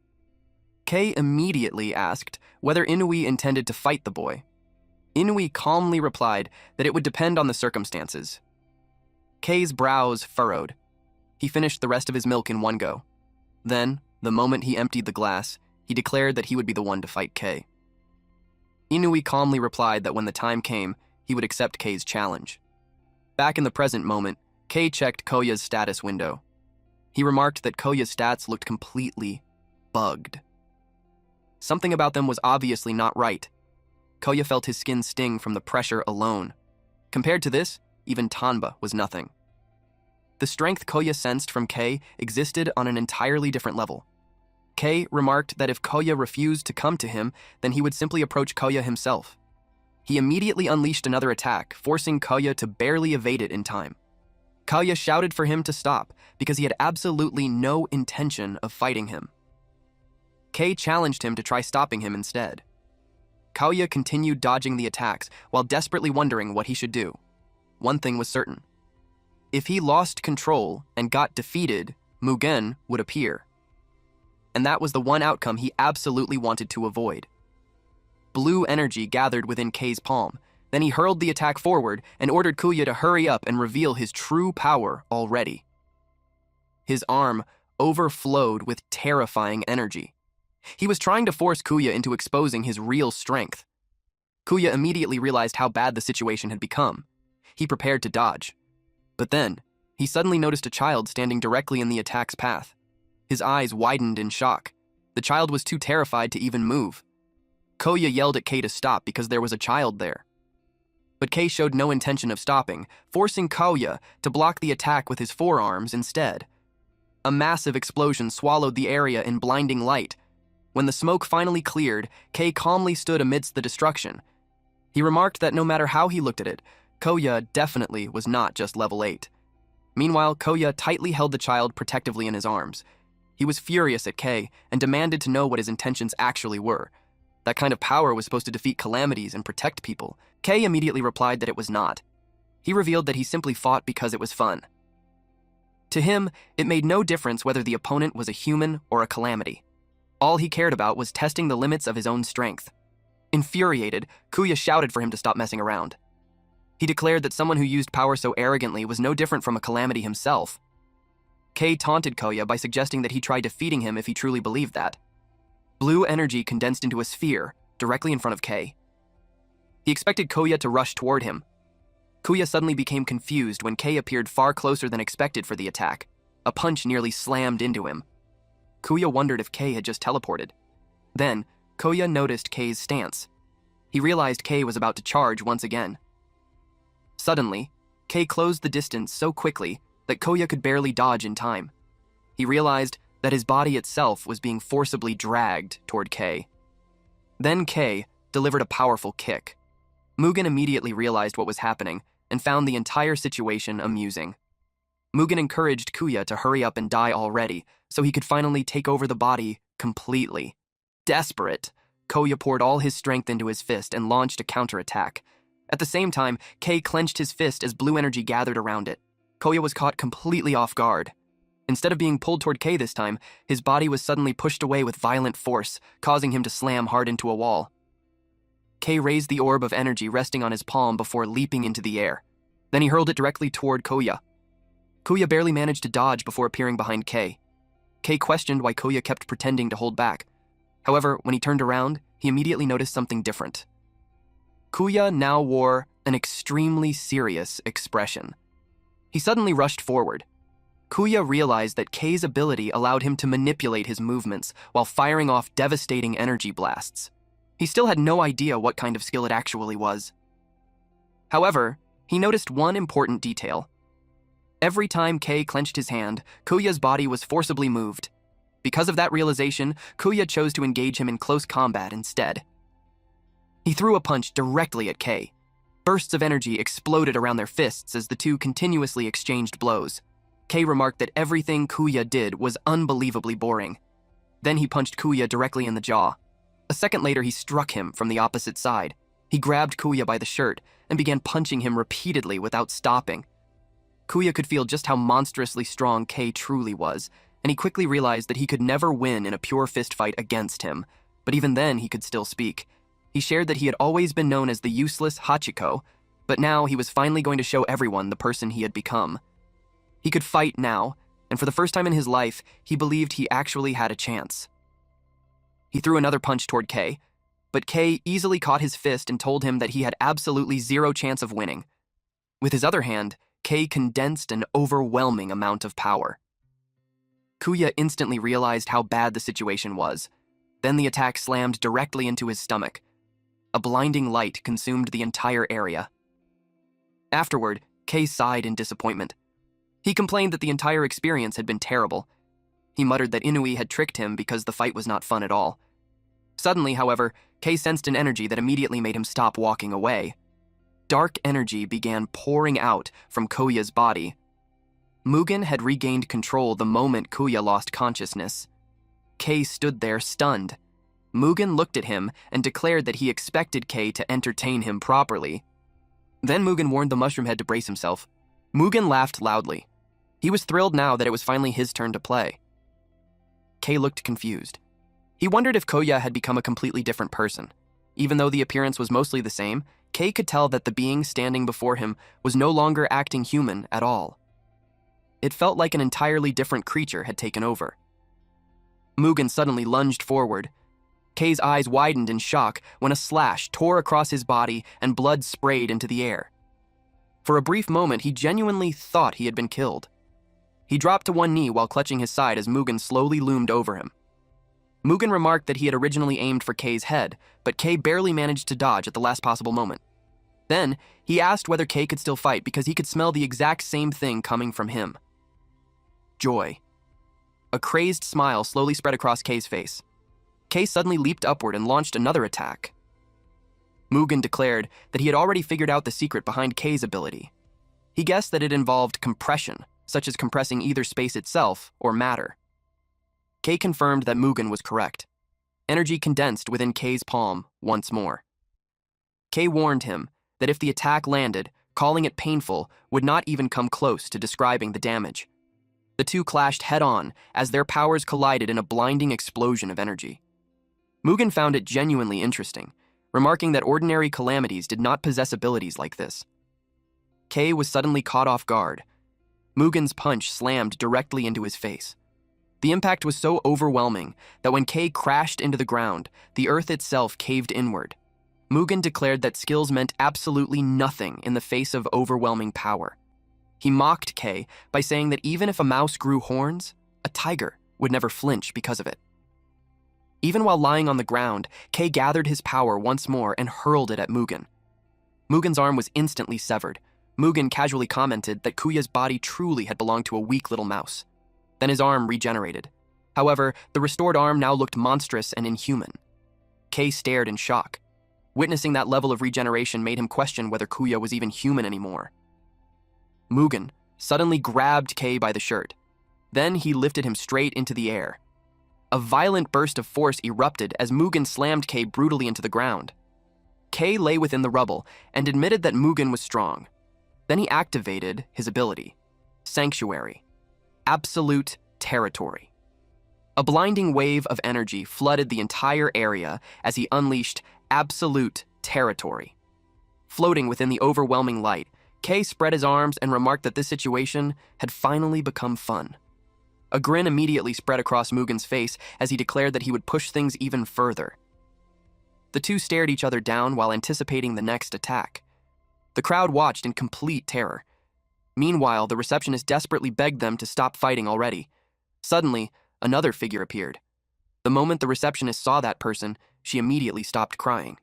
Speaker 1: Kei immediately asked whether Inui intended to fight the boy. Inui calmly replied that it would depend on the circumstances. Kei's brows furrowed. He finished the rest of his milk in one go. Then, the moment he emptied the glass, he declared that he would be the one to fight Kei. Inui calmly replied that when the time came, he would accept Kei's challenge. Back in the present moment, Kei checked Koya's status window. He remarked that Koya's stats looked completely bugged. Something about them was obviously not right. Koya felt his skin sting from the pressure alone. Compared to this, even Tanba was nothing. The strength Koya sensed from Kei existed on an entirely different level. Kei remarked that if Koya refused to come to him, then he would simply approach Koya himself. He immediately unleashed another attack, forcing Koya to barely evade it in time. Koya shouted for him to stop because he had absolutely no intention of fighting him. Kei challenged him to try stopping him instead. Koya continued dodging the attacks while desperately wondering what he should do. One thing was certain. If he lost control and got defeated, Mugen would appear. And that was the one outcome he absolutely wanted to avoid. Blue energy gathered within Kei's palm. Then he hurled the attack forward and ordered Kuya to hurry up and reveal his true power already. His arm overflowed with terrifying energy. He was trying to force Kuya into exposing his real strength. Kuya immediately realized how bad the situation had become. He prepared to dodge. But then, he suddenly noticed a child standing directly in the attack's path. His eyes widened in shock. The child was too terrified to even move. Koya yelled at Kei to stop because there was a child there. But Kei showed no intention of stopping, forcing Koya to block the attack with his forearms instead. A massive explosion swallowed the area in blinding light. When the smoke finally cleared, Kei calmly stood amidst the destruction. He remarked that no matter how he looked at it, Koya definitely was not just level 8. Meanwhile, Koya tightly held the child protectively in his arms. He was furious at Kei and demanded to know what his intentions actually were. That kind of power was supposed to defeat calamities and protect people. Kei immediately replied that it was not. He revealed that he simply fought because it was fun. To him, it made no difference whether the opponent was a human or a calamity. All he cared about was testing the limits of his own strength. Infuriated, Kuya shouted for him to stop messing around. He declared that someone who used power so arrogantly was no different from a Calamity himself. Kei taunted Kuya by suggesting that he tried defeating him if he truly believed that. Blue energy condensed into a sphere directly in front of Kei. He expected Kuya to rush toward him. Kuya suddenly became confused when Kei appeared far closer than expected for the attack. A punch nearly slammed into him. Kuya wondered if Kei had just teleported. Then, Kuya noticed Kei's stance. He realized Kei was about to charge once again. Suddenly, Kei closed the distance so quickly that Kuya could barely dodge in time. He realized that his body itself was being forcibly dragged toward Kei. Then Kei delivered a powerful kick. Mugen immediately realized what was happening and found the entire situation amusing. Mugen encouraged Kuya to hurry up and die already so he could finally take over the body completely. Desperate, Kuya poured all his strength into his fist and launched a counterattack. At the same time, Kei clenched his fist as blue energy gathered around it. Kuya was caught completely off guard. Instead of being pulled toward Kei this time, his body was suddenly pushed away with violent force, causing him to slam hard into a wall. Kei raised the orb of energy resting on his palm before leaping into the air. Then he hurled it directly toward Kuya. Kuya barely managed to dodge before appearing behind Kei. Kei questioned why Kuya kept pretending to hold back. However, when he turned around, he immediately noticed something different. Kuya now wore an extremely serious expression. He suddenly rushed forward. Kuya realized that Kei's ability allowed him to manipulate his movements while firing off devastating energy blasts. He still had no idea what kind of skill it actually was. However, he noticed one important detail. Every time Kei clenched his hand, Kuya's body was forcibly moved. Because of that realization, Kuya chose to engage him in close combat instead. He threw a punch directly at Kei. Bursts of energy exploded around their fists as the two continuously exchanged blows. Kei remarked that everything Kuya did was unbelievably boring. Then he punched Kuya directly in the jaw. A second later, he struck him from the opposite side. He grabbed Kuya by the shirt and began punching him repeatedly without stopping. Kuya could feel just how monstrously strong Kei truly was, and he quickly realized that he could never win in a pure fist fight against him. But even then, he could still speak. He shared that he had always been known as the useless Hachiko, but now he was finally going to show everyone the person he had become. He could fight now, and for the first time in his life, he believed he actually had a chance. He threw another punch toward Kei, but Kei easily caught his fist and told him that he had absolutely zero chance of winning. With his other hand, Kei condensed an overwhelming amount of power. Kuya instantly realized how bad the situation was. Then the attack slammed directly into his stomach. A blinding light consumed the entire area. Afterward, Kei sighed in disappointment. He complained that the entire experience had been terrible. He muttered that Inui had tricked him because the fight was not fun at all. Suddenly, however, Kei sensed an energy that immediately made him stop walking away. Dark energy began pouring out from Kuya's body. Mugen had regained control the moment Kuya lost consciousness. Kei stood there stunned. Mugen looked at him and declared that he expected Kei to entertain him properly. Then Mugen warned the mushroom head to brace himself. Mugen laughed loudly. He was thrilled now that it was finally his turn to play. Kei looked confused. He wondered if Kuya had become a completely different person. Even though the appearance was mostly the same, Kei could tell that the being standing before him was no longer acting human at all. It felt like an entirely different creature had taken over. Mugen suddenly lunged forward. Kei's eyes widened in shock when a slash tore across his body and blood sprayed into the air. For a brief moment, he genuinely thought he had been killed. He dropped to one knee while clutching his side as Mugen slowly loomed over him. Mugen remarked that he had originally aimed for Kei's head, but Kei barely managed to dodge at the last possible moment. Then, he asked whether Kei could still fight because he could smell the exact same thing coming from him. Joy. A crazed smile slowly spread across Kei's face. Kei suddenly leaped upward and launched another attack. Mugen declared that he had already figured out the secret behind Kei's ability. He guessed that it involved compression, such as compressing either space itself or matter. Kei confirmed that Mugen was correct. Energy condensed within Kei's palm once more. Kei warned him that if the attack landed, calling it painful would not even come close to describing the damage. The two clashed head-on as their powers collided in a blinding explosion of energy. Mugen found it genuinely interesting, remarking that ordinary calamities did not possess abilities like this. Kei was suddenly caught off guard. Mugen's punch slammed directly into his face. The impact was so overwhelming that when Kei crashed into the ground, the earth itself caved inward. Mugen declared that skills meant absolutely nothing in the face of overwhelming power. He mocked Kei by saying that even if a mouse grew horns, a tiger would never flinch because of it. Even while lying on the ground, Kei gathered his power once more and hurled it at Mugen. Mugen's arm was instantly severed. Mugen casually commented that Kuya's body truly had belonged to a weak little mouse. Then his arm regenerated. However, the restored arm now looked monstrous and inhuman. Kei stared in shock. Witnessing that level of regeneration made him question whether Kuya was even human anymore. Mugen suddenly grabbed Kei by the shirt. Then he lifted him straight into the air. A violent burst of force erupted as Mugen slammed Kei brutally into the ground. Kei lay within the rubble and admitted that Mugen was strong. Then he activated his ability, Sanctuary, Absolute Territory. A blinding wave of energy flooded the entire area as he unleashed Absolute Territory. Floating within the overwhelming light, Kei spread his arms and remarked that this situation had finally become fun. A grin immediately spread across Mugen's face as he declared that he would push things even further. The two stared each other down while anticipating the next attack. The crowd watched in complete terror. Meanwhile, the receptionist desperately begged them to stop fighting already. Suddenly, another figure appeared. The moment the receptionist saw that person, she immediately stopped crying.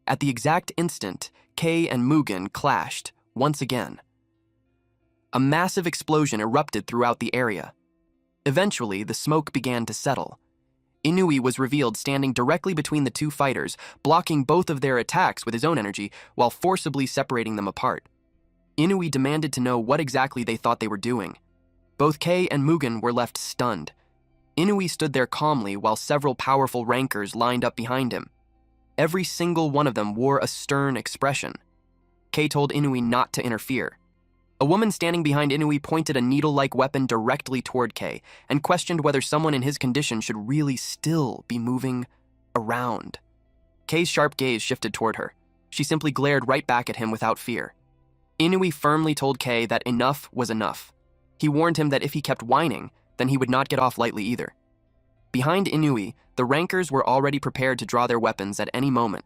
Speaker 1: At the exact instant, Kei and Mugen clashed once again. A massive explosion erupted throughout the area. Eventually, the smoke began to settle. Inui was revealed standing directly between the two fighters, blocking both of their attacks with his own energy while forcibly separating them apart. Inui demanded to know what exactly they thought they were doing. Both Kei and Mugen were left stunned. Inui stood there calmly while several powerful rankers lined up behind him. Every single one of them wore a stern expression. Kei told Inui not to interfere. A woman standing behind Inui pointed a needle-like weapon directly toward Kei and questioned whether someone in his condition should really still be moving around. Kei's sharp gaze shifted toward her. She simply glared right back at him without fear. Inui firmly told Kei that enough was enough. He warned him that if he kept whining, then he would not get off lightly either. Behind Inui, the rankers were already prepared to draw their weapons at any moment.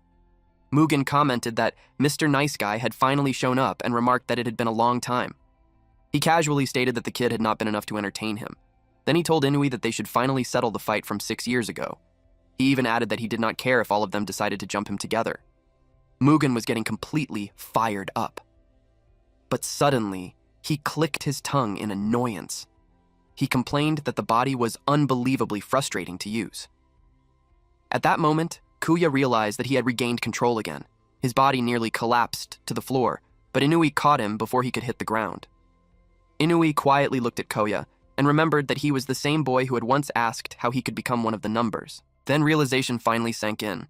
Speaker 1: Mugen commented that Mr. Nice Guy had finally shown up and remarked that it had been a long time. He casually stated that the kid had not been enough to entertain him. Then he told Inui that they should finally settle the fight from 6 years ago. He even added that he did not care if all of them decided to jump him together. Mugen was getting completely fired up. But suddenly, he clicked his tongue in annoyance. He complained that the body was unbelievably frustrating to use. At that moment, Kuya realized that he had regained control again. His body nearly collapsed to the floor, but Inui caught him before he could hit the ground. Inui quietly looked at Koya and remembered that he was the same boy who had once asked how he could become one of the numbers. Then realization finally sank in.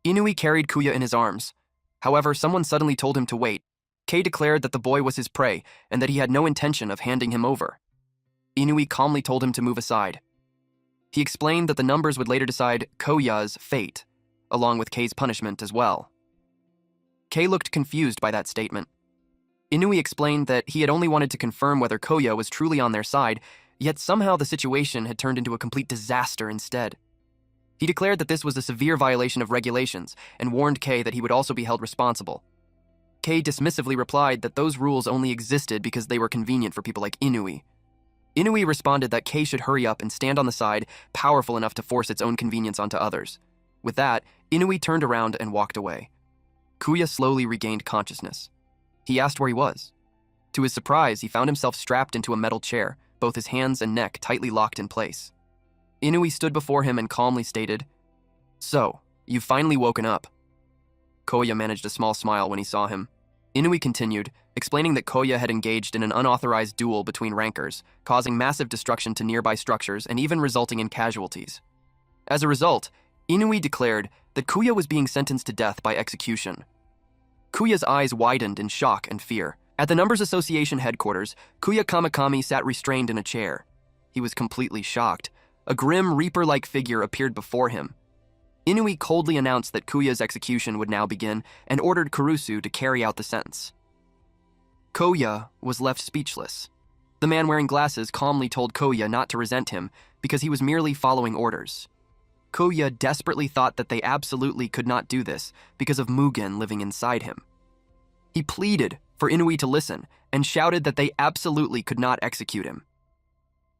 Speaker 1: Inui carried Kuya in his arms. However, someone suddenly told him to wait. Kei declared that the boy was his prey and that he had no intention of handing him over. Inui calmly told him to move aside. He explained that the numbers would later decide Koya's fate, along with Kei's punishment as well. Kei looked confused by that statement. Inui explained that he had only wanted to confirm whether Koya was truly on their side, yet somehow the situation had turned into a complete disaster instead. He declared that this was a severe violation of regulations and warned Kei that he would also be held responsible. Kei dismissively replied that those rules only existed because they were convenient for people like Inui. Inui responded that Kei should hurry up and stand on the side, powerful enough to force its own convenience onto others. With that, Inui turned around and walked away. Kuya slowly regained consciousness. He asked where he was. To his surprise, he found himself strapped into a metal chair, both his hands and neck tightly locked in place. Inui stood before him and calmly stated, "So, you've finally woken up." Koya managed a small smile when he saw him. Inui continued, explaining that Koya had engaged in an unauthorized duel between rankers, causing massive destruction to nearby structures and even resulting in casualties. As a result, Inui declared that Kuya was being sentenced to death by execution. Kuya's eyes widened in shock and fear. At the Numbers Association headquarters, Kuya Kamakami sat restrained in a chair. He was completely shocked. A grim Reaper-like figure appeared before him. Inui coldly announced that Kuya's execution would now begin and ordered Kurusu to carry out the sentence. Koya was left speechless. The man wearing glasses calmly told Koya not to resent him because he was merely following orders. Koya desperately thought that they absolutely could not do this because of Mugen living inside him. He pleaded for Inui to listen and shouted that they absolutely could not execute him.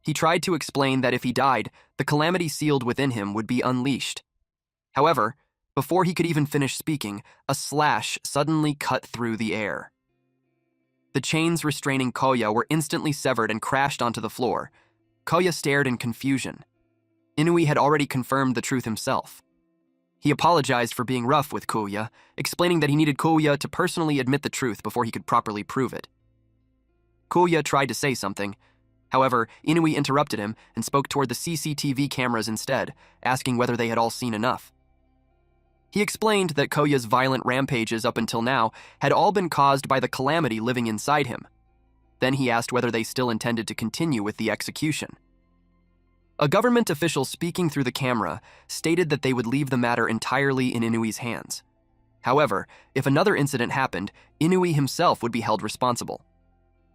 Speaker 1: He tried to explain that if he died, the calamity sealed within him would be unleashed. However, before he could even finish speaking, a slash suddenly cut through the air. The chains restraining Koya were instantly severed and crashed onto the floor. Koya stared in confusion. Inui had already confirmed the truth himself. He apologized for being rough with Koya, explaining that he needed Koya to personally admit the truth before he could properly prove it. Koya tried to say something. However, Inui interrupted him and spoke toward the CCTV cameras instead, asking whether they had all seen enough. He explained that Koya's violent rampages up until now had all been caused by the calamity living inside him. Then he asked whether they still intended to continue with the execution. A government official speaking through the camera stated that they would leave the matter entirely in Inui's hands. However, if another incident happened, Inui himself would be held responsible.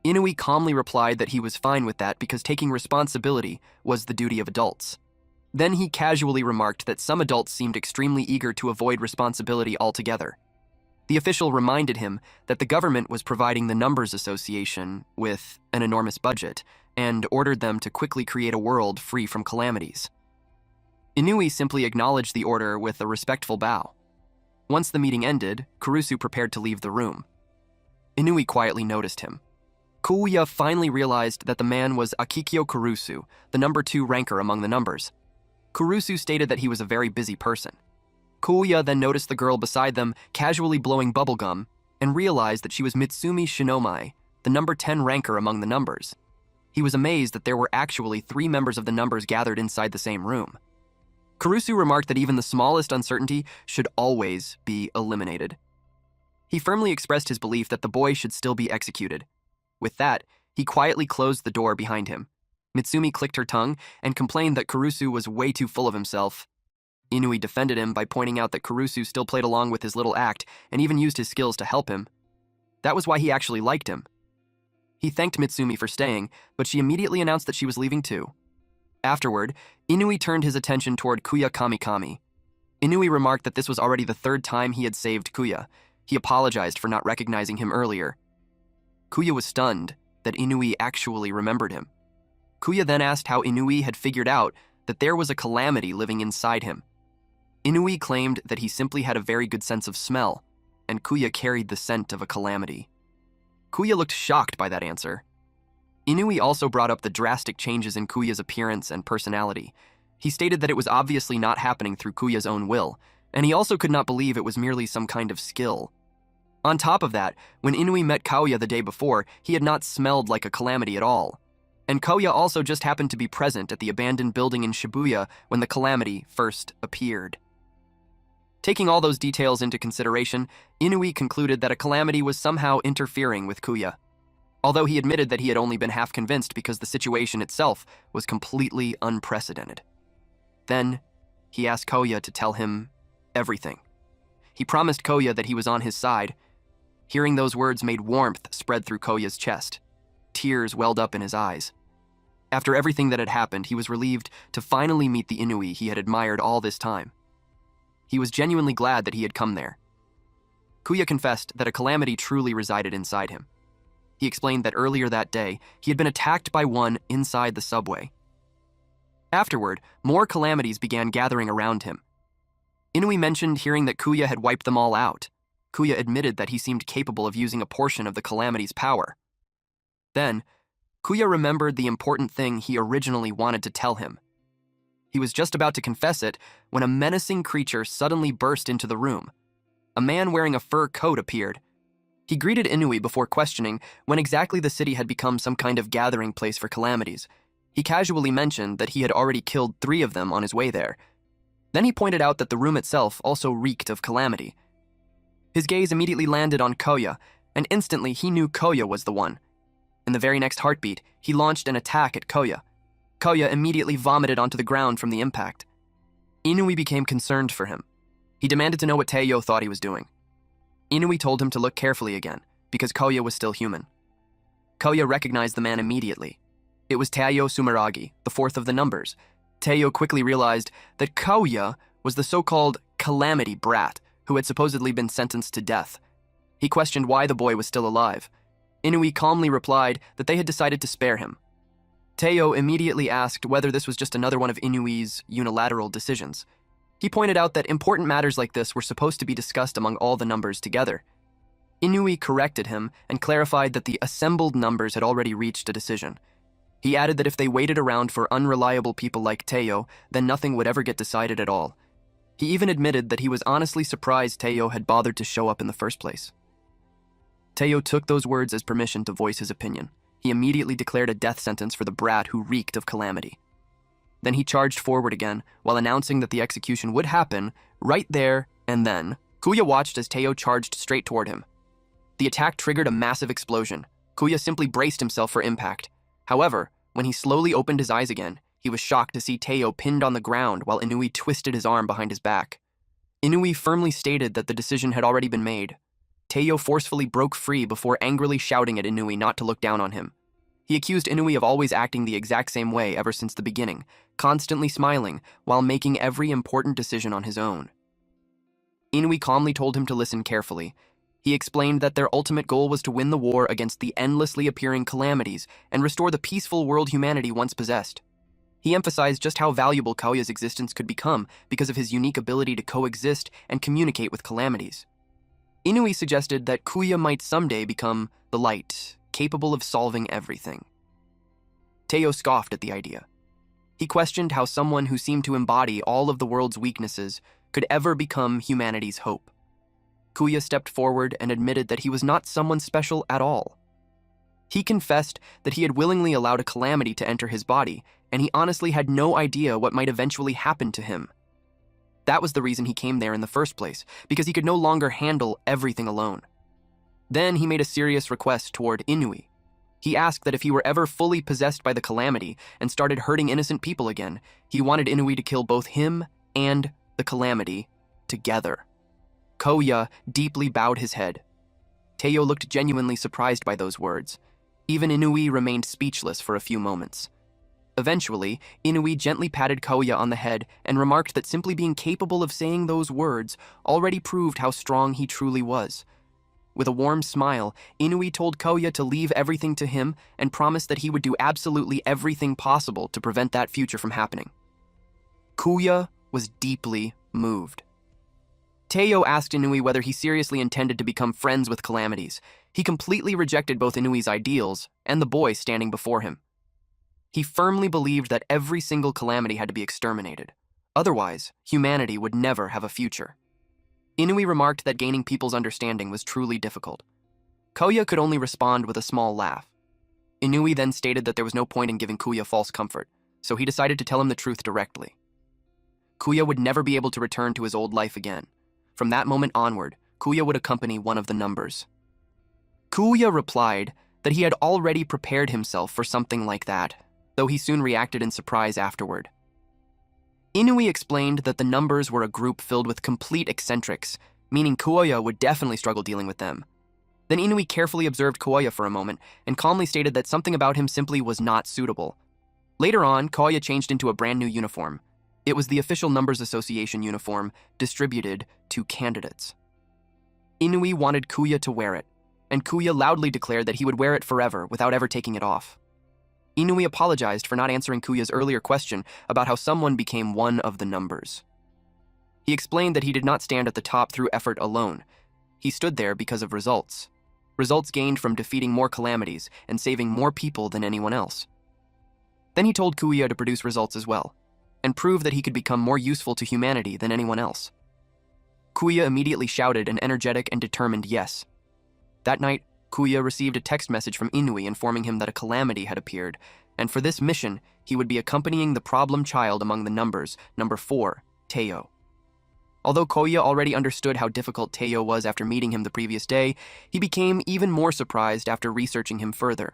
Speaker 1: Inui calmly replied that he was fine with that because taking responsibility was the duty of adults. Then he casually remarked that some adults seemed extremely eager to avoid responsibility altogether. The official reminded him that the government was providing the Numbers Association with an enormous budget and ordered them to quickly create a world free from calamities. Inui simply acknowledged the order with a respectful bow. Once the meeting ended, Kurusu prepared to leave the room. Inui quietly noticed him. Koya finally realized that the man was Akikyo Kurusu, the number 2 ranker among the numbers. Kurusu stated that he was a very busy person. Koya then noticed the girl beside them casually blowing bubblegum and realized that she was Mitsumi Shinomai, the number 10 ranker among the numbers. He was amazed that there were actually 3 members of the numbers gathered inside the same room. Kurusu remarked that even the smallest uncertainty should always be eliminated. He firmly expressed his belief that the boy should still be executed. With that, he quietly closed the door behind him. Mitsumi clicked her tongue and complained that Kurusu was way too full of himself. Inui defended him by pointing out that Kurusu still played along with his little act and even used his skills to help him. That was why he actually liked him. He thanked Mitsumi for staying, but she immediately announced that she was leaving too. Afterward, Inui turned his attention toward Kuya Kamikami. Inui remarked that this was already the 3rd time he had saved Kuya. He apologized for not recognizing him earlier. Kuya was stunned that Inui actually remembered him. Kuya then asked how Inui had figured out that there was a calamity living inside him. Inui claimed that he simply had a very good sense of smell, and Kuya carried the scent of a calamity. Kuya looked shocked by that answer. Inui also brought up the drastic changes in Kuya's appearance and personality. He stated that it was obviously not happening through Kuya's own will, and he also could not believe it was merely some kind of skill. On top of that, when Inui met Koya the day before, he had not smelled like a calamity at all. And Koya also just happened to be present at the abandoned building in Shibuya when the calamity first appeared. Taking all those details into consideration, Inui concluded that a calamity was somehow interfering with Kuya, although he admitted that he had only been half convinced because the situation itself was completely unprecedented. Then, he asked Koya to tell him everything. He promised Koya that he was on his side. Hearing those words made warmth spread through Koya's chest. Tears welled up in his eyes. After everything that had happened, he was relieved to finally meet the Inui he had admired all this time. He was genuinely glad that he had come there. Kuya confessed that a calamity truly resided inside him. He explained that earlier that day, he had been attacked by one inside the subway. Afterward, more calamities began gathering around him. Inui mentioned hearing that Kuya had wiped them all out. Kuya admitted that he seemed capable of using a portion of the calamity's power. Then, Kuya remembered the important thing he originally wanted to tell him. He was just about to confess it when a menacing creature suddenly burst into the room. A man wearing a fur coat appeared. He greeted Inui before questioning when exactly the city had become some kind of gathering place for calamities. He casually mentioned that he had already killed 3 of them on his way there. Then he pointed out that the room itself also reeked of calamity. His gaze immediately landed on Koya, and instantly he knew Koya was the one. In the very next heartbeat, he launched an attack at Koya. Koya immediately vomited onto the ground from the impact. Inui became concerned for him. He demanded to know what Teo thought he was doing. Inui told him to look carefully again, because Koya was still human. Koya recognized the man immediately. It was Teo Sumeragi, the fourth of the numbers. Teo quickly realized that Koya was the so-called Calamity brat who had supposedly been sentenced to death. He questioned why the boy was still alive. Inui calmly replied that they had decided to spare him. Teo immediately asked whether this was just another one of Inui's unilateral decisions. He pointed out that important matters like this were supposed to be discussed among all the numbers together. Inui corrected him and clarified that the assembled numbers had already reached a decision. He added that if they waited around for unreliable people like Teo, then nothing would ever get decided at all. He even admitted that he was honestly surprised Teo had bothered to show up in the first place. Teo took those words as permission to voice his opinion. He immediately declared a death sentence for the brat who reeked of calamity. Then he charged forward again, while announcing that the execution would happen right there and then. Kuya watched as Teo charged straight toward him. The attack triggered a massive explosion. Kuya simply braced himself for impact. However, when he slowly opened his eyes again, he was shocked to see Teo pinned on the ground while Inui twisted his arm behind his back. Inui firmly stated that the decision had already been made. Teo forcefully broke free before angrily shouting at Inui not to look down on him. He accused Inui of always acting the exact same way ever since the beginning, constantly smiling while making every important decision on his own. Inui calmly told him to listen carefully. He explained that their ultimate goal was to win the war against the endlessly appearing calamities and restore the peaceful world humanity once possessed. He emphasized just how valuable Kaoya's existence could become because of his unique ability to coexist and communicate with calamities. Inui suggested that Kuya might someday become the light, capable of solving everything. Teo scoffed at the idea. He questioned how someone who seemed to embody all of the world's weaknesses could ever become humanity's hope. Kuya stepped forward and admitted that he was not someone special at all. He confessed that he had willingly allowed a calamity to enter his body, and he honestly had no idea what might eventually happen to him. That was the reason he came there in the first place, because he could no longer handle everything alone. Then he made a serious request toward Inui. He asked that if he were ever fully possessed by the calamity and started hurting innocent people again, he wanted Inui to kill both him and the calamity together. Koya deeply bowed his head. Teo looked genuinely surprised by those words. Even Inui remained speechless for a few moments. Eventually, Inui gently patted Koya on the head and remarked that simply being capable of saying those words already proved how strong he truly was. With a warm smile, Inui told Koya to leave everything to him and promised that he would do absolutely everything possible to prevent that future from happening. Koya was deeply moved. Teo asked Inui whether he seriously intended to become friends with calamities. He completely rejected both Inui's ideals and the boy standing before him. He firmly believed that every single calamity had to be exterminated. Otherwise, humanity would never have a future. Inui remarked that gaining people's understanding was truly difficult. Koya could only respond with a small laugh. Inui then stated that there was no point in giving Kuya false comfort, so he decided to tell him the truth directly. Kuya would never be able to return to his old life again. From that moment onward, Kuya would accompany one of the numbers. Kuya replied that he had already prepared himself for something like that, though he soon reacted in surprise afterward. Inui explained that the numbers were a group filled with complete eccentrics, meaning Koya would definitely struggle dealing with them. Then Inui carefully observed Koya for a moment and calmly stated that something about him simply was not suitable. Later on, Koya changed into a brand new uniform. It was the official Numbers Association uniform distributed to candidates. Inui wanted Kuya to wear it, and Kuya loudly declared that he would wear it forever without ever taking it off. Inui apologized for not answering Kuya's earlier question about how someone became one of the numbers. He explained that he did not stand at the top through effort alone. He stood there because of results. Results gained from defeating more calamities and saving more people than anyone else. Then he told Kuya to produce results as well, and prove that he could become more useful to humanity than anyone else. Kuya immediately shouted an energetic and determined yes. That night, Kuya received a text message from Inui informing him that a calamity had appeared, and for this mission, he would be accompanying the problem child among the numbers, number 4, Teo. Although Koya already understood how difficult Teo was after meeting him the previous day, he became even more surprised after researching him further.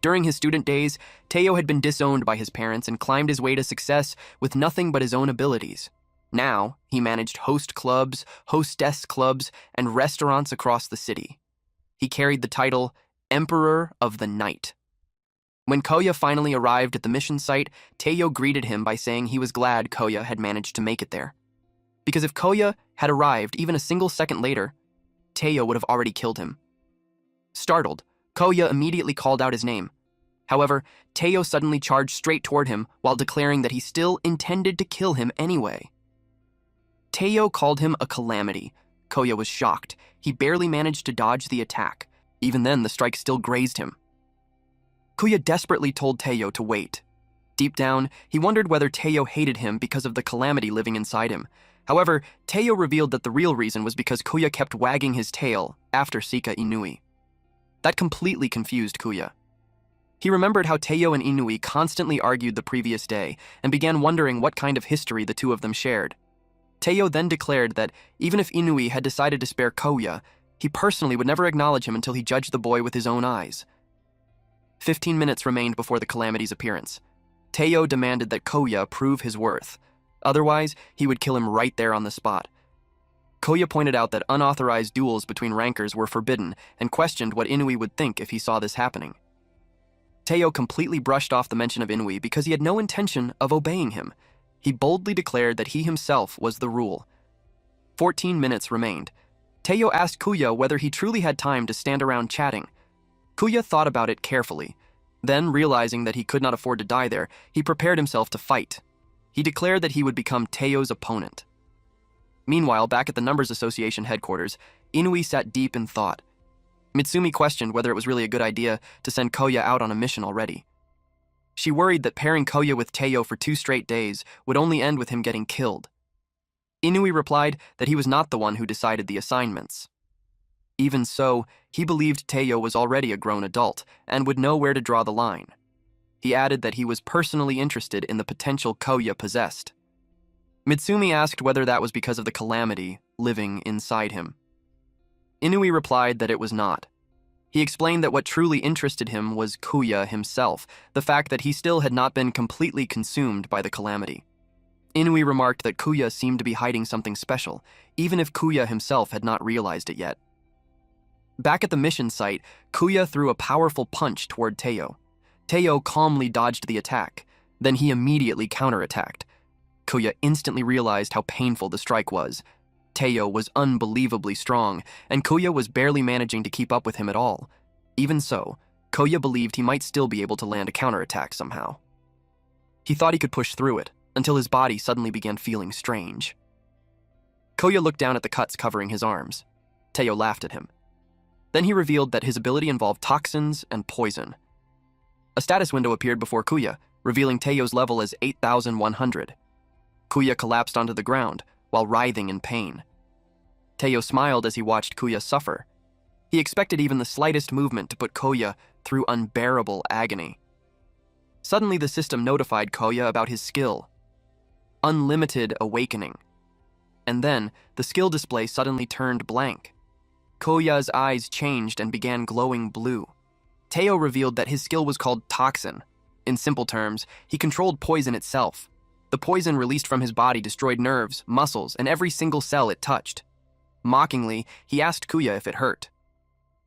Speaker 1: During his student days, Teo had been disowned by his parents and climbed his way to success with nothing but his own abilities. Now, he managed host clubs, hostess clubs, and restaurants across the city. He carried the title Emperor of the Night. When Koya finally arrived at the mission site, Teo greeted him by saying he was glad Koya had managed to make it there. Because if Koya had arrived even a single second later, Teo would have already killed him. Startled, Koya immediately called out his name. However, Teo suddenly charged straight toward him while declaring that he still intended to kill him anyway. Teo called him a calamity. Koya was shocked. He barely managed to dodge the attack. Even then, the strike still grazed him. Koya desperately told Teo to wait. Deep down, he wondered whether Teo hated him because of the calamity living inside him. However, Teo revealed that the real reason was because Koya kept wagging his tail after Sika Inui. That completely confused Koya. He remembered how Teo and Inui constantly argued the previous day and began wondering what kind of history the two of them shared. Teo then declared that even if Inui had decided to spare Koya, he personally would never acknowledge him until he judged the boy with his own eyes. 15 minutes remained before the Calamity's appearance. Teo demanded that Koya prove his worth. Otherwise, he would kill him right there on the spot. Koya pointed out that unauthorized duels between rankers were forbidden and questioned what Inui would think if he saw this happening. Teo completely brushed off the mention of Inui because he had no intention of obeying him. He boldly declared that he himself was the rule. 14 minutes remained. Teo asked Koya whether he truly had time to stand around chatting. Koya thought about it carefully. Then, realizing that he could not afford to die there, he prepared himself to fight. He declared that he would become Teo's opponent. Meanwhile, back at the Numbers Association headquarters, Inui sat deep in thought. Mitsumi questioned whether it was really a good idea to send Koya out on a mission already. She worried that pairing Koya with Teo for 2 straight days would only end with him getting killed. Inui replied that he was not the one who decided the assignments. Even so, he believed Teo was already a grown adult and would know where to draw the line. He added that he was personally interested in the potential Koya possessed. Mitsumi asked whether that was because of the calamity living inside him. Inui replied that it was not. He explained that what truly interested him was Koya himself, the fact that he still had not been completely consumed by the calamity. Inui remarked that Koya seemed to be hiding something special, even if Koya himself had not realized it yet. Back at the mission site, Koya threw a powerful punch toward Teo. Teo calmly dodged the attack. Then he immediately counterattacked. Koya instantly realized how painful the strike was. Teo was unbelievably strong, and Koya was barely managing to keep up with him at all. Even so, Koya believed he might still be able to land a counterattack somehow. He thought he could push through it, until his body suddenly began feeling strange. Koya looked down at the cuts covering his arms. Teo laughed at him. Then he revealed that his ability involved toxins and poison. A status window appeared before Koya, revealing Teo's level as 8,100. Koya collapsed onto the ground, while writhing in pain. Teo smiled as he watched Koya suffer. He expected even the slightest movement to put Koya through unbearable agony. Suddenly, the system notified Koya about his skill. Unlimited Awakening. And then, the skill display suddenly turned blank. Koya's eyes changed and began glowing blue. Teo revealed that his skill was called Toxin. In simple terms, he controlled poison itself. The poison released from his body destroyed nerves, muscles, and every single cell it touched. Mockingly, he asked Koya if it hurt.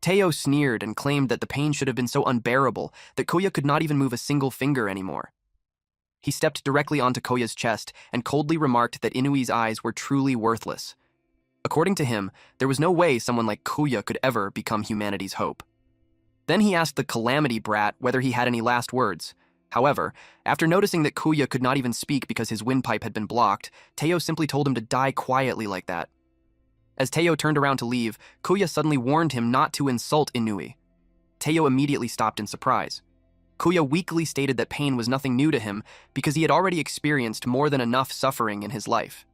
Speaker 1: Teo sneered and claimed that the pain should have been so unbearable that Koya could not even move a single finger anymore. He stepped directly onto Koya's chest and coldly remarked that Inui's eyes were truly worthless. According to him, there was no way someone like Koya could ever become humanity's hope. Then he asked the Calamity brat whether he had any last words. However, after noticing that Koya could not even speak because his windpipe had been blocked, Teo simply told him to die quietly like that. As Teo turned around to leave, Koya suddenly warned him not to insult Inui. Teo immediately stopped in surprise. Koya weakly stated that pain was nothing new to him because he had already experienced more than enough suffering in his life.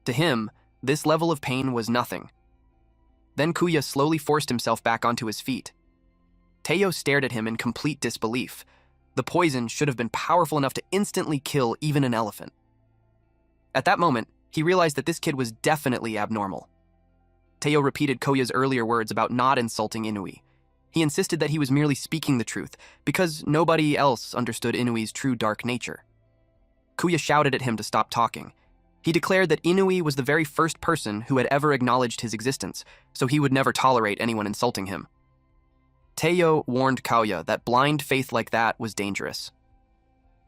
Speaker 1: To him, this level of pain was nothing. Then Koya slowly forced himself back onto his feet. Teo stared at him in complete disbelief. The poison should have been powerful enough to instantly kill even an elephant. At that moment, he realized that this kid was definitely abnormal. Teo repeated Koya's earlier words about not insulting Inui. He insisted that he was merely speaking the truth, because nobody else understood Inui's true dark nature. Koya shouted at him to stop talking. He declared that Inui was the very first person who had ever acknowledged his existence, so he would never tolerate anyone insulting him. Teo warned Kaoya that blind faith like that was dangerous.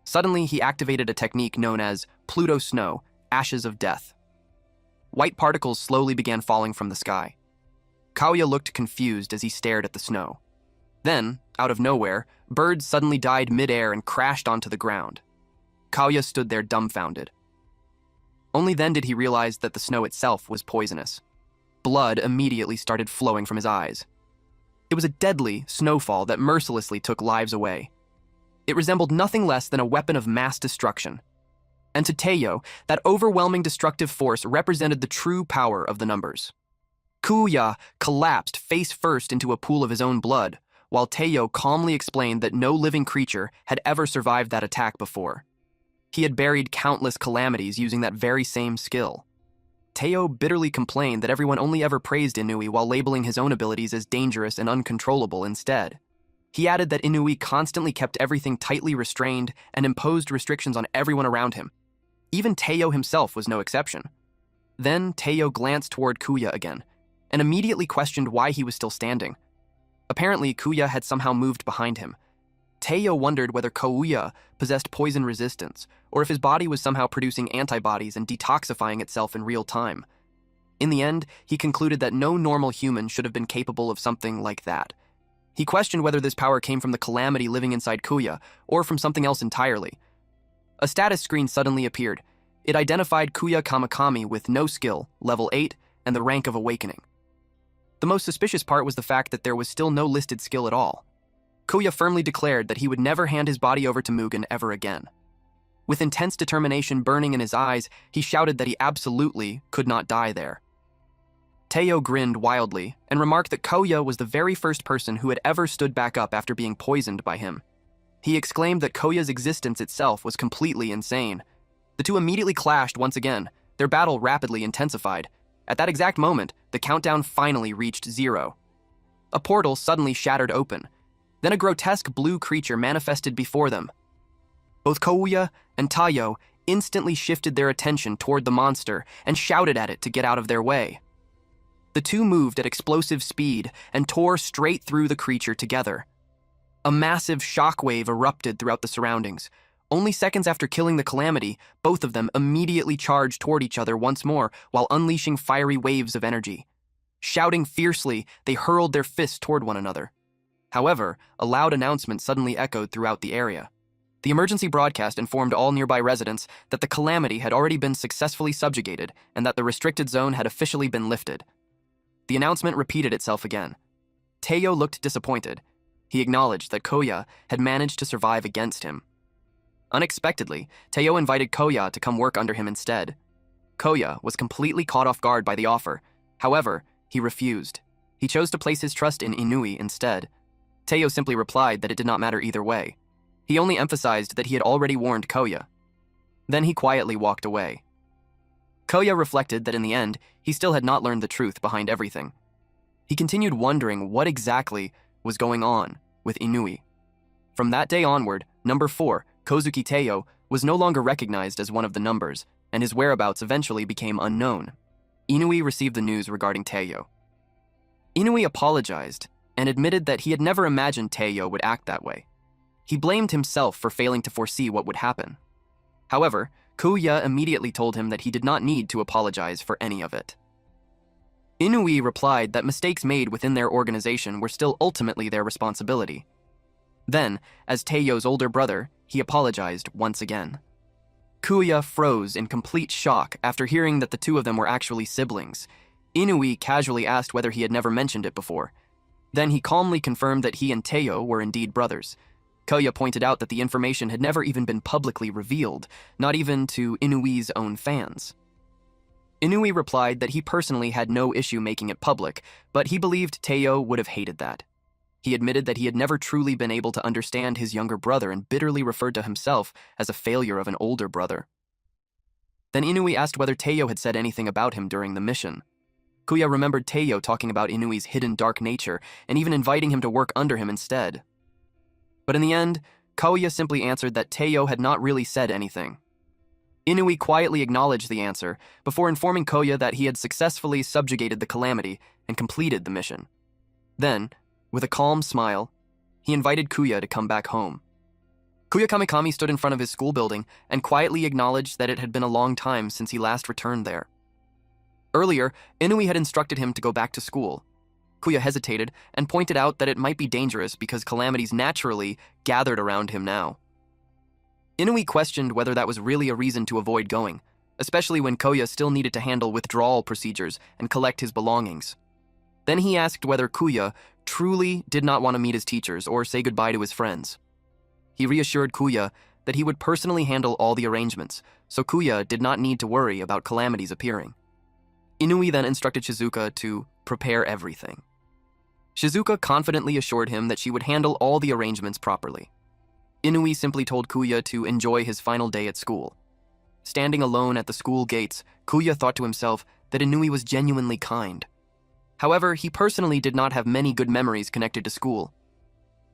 Speaker 1: Suddenly, he activated a technique known as Pluto Snow, Ashes of Death. White particles slowly began falling from the sky. Kaoya looked confused as he stared at the snow. Then, out of nowhere, birds suddenly died mid-air and crashed onto the ground. Kaoya stood there dumbfounded. Only then did he realize that the snow itself was poisonous. Blood immediately started flowing from his eyes. It was a deadly snowfall that mercilessly took lives away. It resembled nothing less than a weapon of mass destruction. And to Teo, that overwhelming destructive force represented the true power of the numbers. Kaoya collapsed face first into a pool of his own blood, while Teo calmly explained that no living creature had ever survived that attack before. He had buried countless calamities using that very same skill. Teo bitterly complained that everyone only ever praised Inui while labeling his own abilities as dangerous and uncontrollable instead. He added that Inui constantly kept everything tightly restrained and imposed restrictions on everyone around him. Even Teo himself was no exception. Then Teo glanced toward Kaoya again, and immediately questioned why he was still standing. Apparently, Kaoya had somehow moved behind him. Teo wondered whether Kaoya possessed poison resistance, or if his body was somehow producing antibodies and detoxifying itself in real time. In the end, he concluded that no normal human should have been capable of something like that. He questioned whether this power came from the calamity living inside Kaoya, or from something else entirely. A status screen suddenly appeared. It identified Kaoya Kamakami with no skill, level 8, and the rank of Awakening. The most suspicious part was the fact that there was still no listed skill at all. Kaoya firmly declared that he would never hand his body over to Mugen ever again. With intense determination burning in his eyes, he shouted that he absolutely could not die there. Teo grinned wildly and remarked that Kaoya was the very first person who had ever stood back up after being poisoned by him. He exclaimed that Koya's existence itself was completely insane. The two immediately clashed once again. Their battle rapidly intensified. At that exact moment, the countdown finally reached 0. A portal suddenly shattered open. Then a grotesque blue creature manifested before them. Both Kaoya and Teo instantly shifted their attention toward the monster and shouted at it to get out of their way. The two moved at explosive speed and tore straight through the creature together. A massive shockwave erupted throughout the surroundings. Only seconds after killing the Calamity, both of them immediately charged toward each other once more while unleashing fiery waves of energy. Shouting fiercely, they hurled their fists toward one another. However, a loud announcement suddenly echoed throughout the area. The emergency broadcast informed all nearby residents that the Calamity had already been successfully subjugated and that the restricted zone had officially been lifted. The announcement repeated itself again. Teo looked disappointed. He acknowledged that Kaoya had managed to survive against him. Unexpectedly, Teo invited Kaoya to come work under him instead. Kaoya was completely caught off guard by the offer. However, he refused. He chose to place his trust in Inui instead. Teo simply replied that it did not matter either way. He only emphasized that he had already warned Kaoya. Then he quietly walked away. Kaoya reflected that in the end, he still had not learned the truth behind everything. He continued wondering what exactly was going on with Inui. From that day onward, number 4, Kozuki Teo, was no longer recognized as one of the numbers, and his whereabouts eventually became unknown. Inui received the news regarding Teo. Inui apologized and admitted that he had never imagined Teo would act that way. He blamed himself for failing to foresee what would happen. However, Kaoya immediately told him that he did not need to apologize for any of it. Inui replied that mistakes made within their organization were still ultimately their responsibility. Then, as Teo's older brother, he apologized once again. Kaoya froze in complete shock after hearing that the two of them were actually siblings. Inui casually asked whether he had never mentioned it before. Then he calmly confirmed that he and Teo were indeed brothers. Kaoya pointed out that the information had never even been publicly revealed, not even to Inui's own fans. Inui replied that he personally had no issue making it public, but he believed Teo would have hated that. He admitted that he had never truly been able to understand his younger brother and bitterly referred to himself as a failure of an older brother. Then Inui asked whether Teo had said anything about him during the mission. Kaoya remembered Teo talking about Inui's hidden dark nature and even inviting him to work under him instead. But in the end, Kaoya simply answered that Teo had not really said anything. Inui quietly acknowledged the answer before informing Koya that he had successfully subjugated the Calamity and completed the mission. Then, with a calm smile, he invited Kuya to come back home. Kuya Kamikami stood in front of his school building and quietly acknowledged that it had been a long time since he last returned there. Earlier, Inui had instructed him to go back to school. Kuya hesitated and pointed out that it might be dangerous because calamities naturally gathered around him now. Inui questioned whether that was really a reason to avoid going, especially when Koya still needed to handle withdrawal procedures and collect his belongings. Then he asked whether Kuya truly did not want to meet his teachers or say goodbye to his friends. He reassured Kuya that he would personally handle all the arrangements, so Kuya did not need to worry about calamities appearing. Inui then instructed Shizuka to prepare everything. Shizuka confidently assured him that she would handle all the arrangements properly. Inui simply told Kuya to enjoy his final day at school. Standing alone at the school gates, Kuya thought to himself that Inui was genuinely kind. However, he personally did not have many good memories connected to school.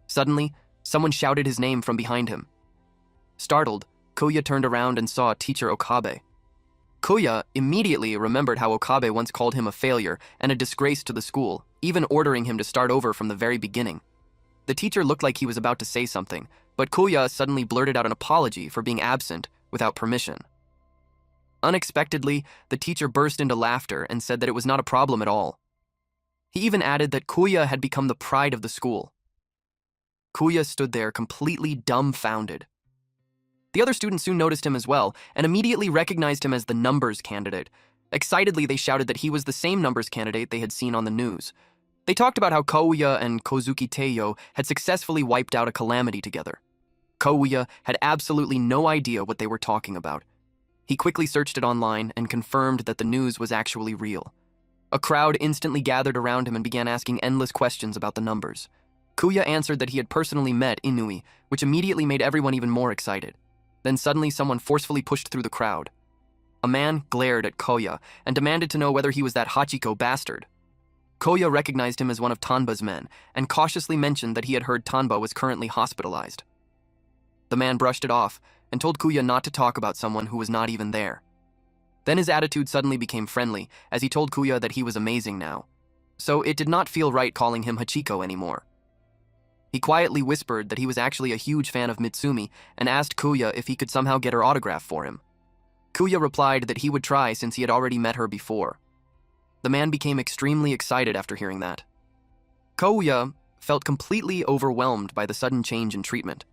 Speaker 1: Suddenly, someone shouted his name from behind him. Startled, Kuya turned around and saw teacher Okabe. Kuya immediately remembered how Okabe once called him a failure and a disgrace to the school, even ordering him to start over from the very beginning. The teacher looked like he was about to say something, but Kuya suddenly blurted out an apology for being absent without permission. Unexpectedly, the teacher burst into laughter and said that it was not a problem at all. He even added that Kuya had become the pride of the school. Kuya stood there completely dumbfounded. The other students soon noticed him as well and immediately recognized him as the numbers candidate. Excitedly, they shouted that he was the same numbers candidate they had seen on the news. They talked about how Kouya and Kozuki Teiyo had successfully wiped out a calamity together. Kouya had absolutely no idea what they were talking about. He quickly searched it online and confirmed that the news was actually real. A crowd instantly gathered around him and began asking endless questions about the numbers. Kuya answered that he had personally met Inui, which immediately made everyone even more excited. Then suddenly someone forcefully pushed through the crowd. A man glared at Koya and demanded to know whether he was that Hachiko bastard. Koya recognized him as one of Tanba's men and cautiously mentioned that he had heard Tanba was currently hospitalized. The man brushed it off and told Kuya not to talk about someone who was not even there. Then his attitude suddenly became friendly as he told Kuya that he was amazing now, so it did not feel right calling him Hachiko anymore. He quietly whispered that he was actually a huge fan of Mitsumi and asked Kuya if he could somehow get her autograph for him. Kuya replied that he would try since he had already met her before. The man became extremely excited after hearing that. Kuya felt completely overwhelmed by the sudden change in treatment.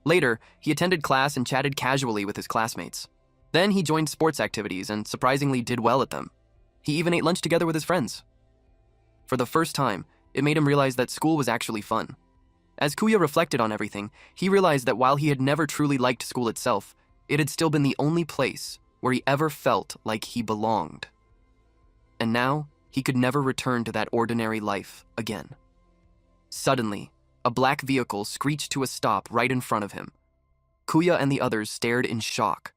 Speaker 1: Later, he attended class and chatted casually with his classmates. Then he joined sports activities and surprisingly did well at them. He even ate lunch together with his friends. For the first time, it made him realize that school was actually fun. As Kuya reflected on everything, he realized that while he had never truly liked school itself, it had still been the only place where he ever felt like he belonged. And now, he could never return to that ordinary life again. Suddenly, a black vehicle screeched to a stop right in front of him. Kuya and the others stared in shock.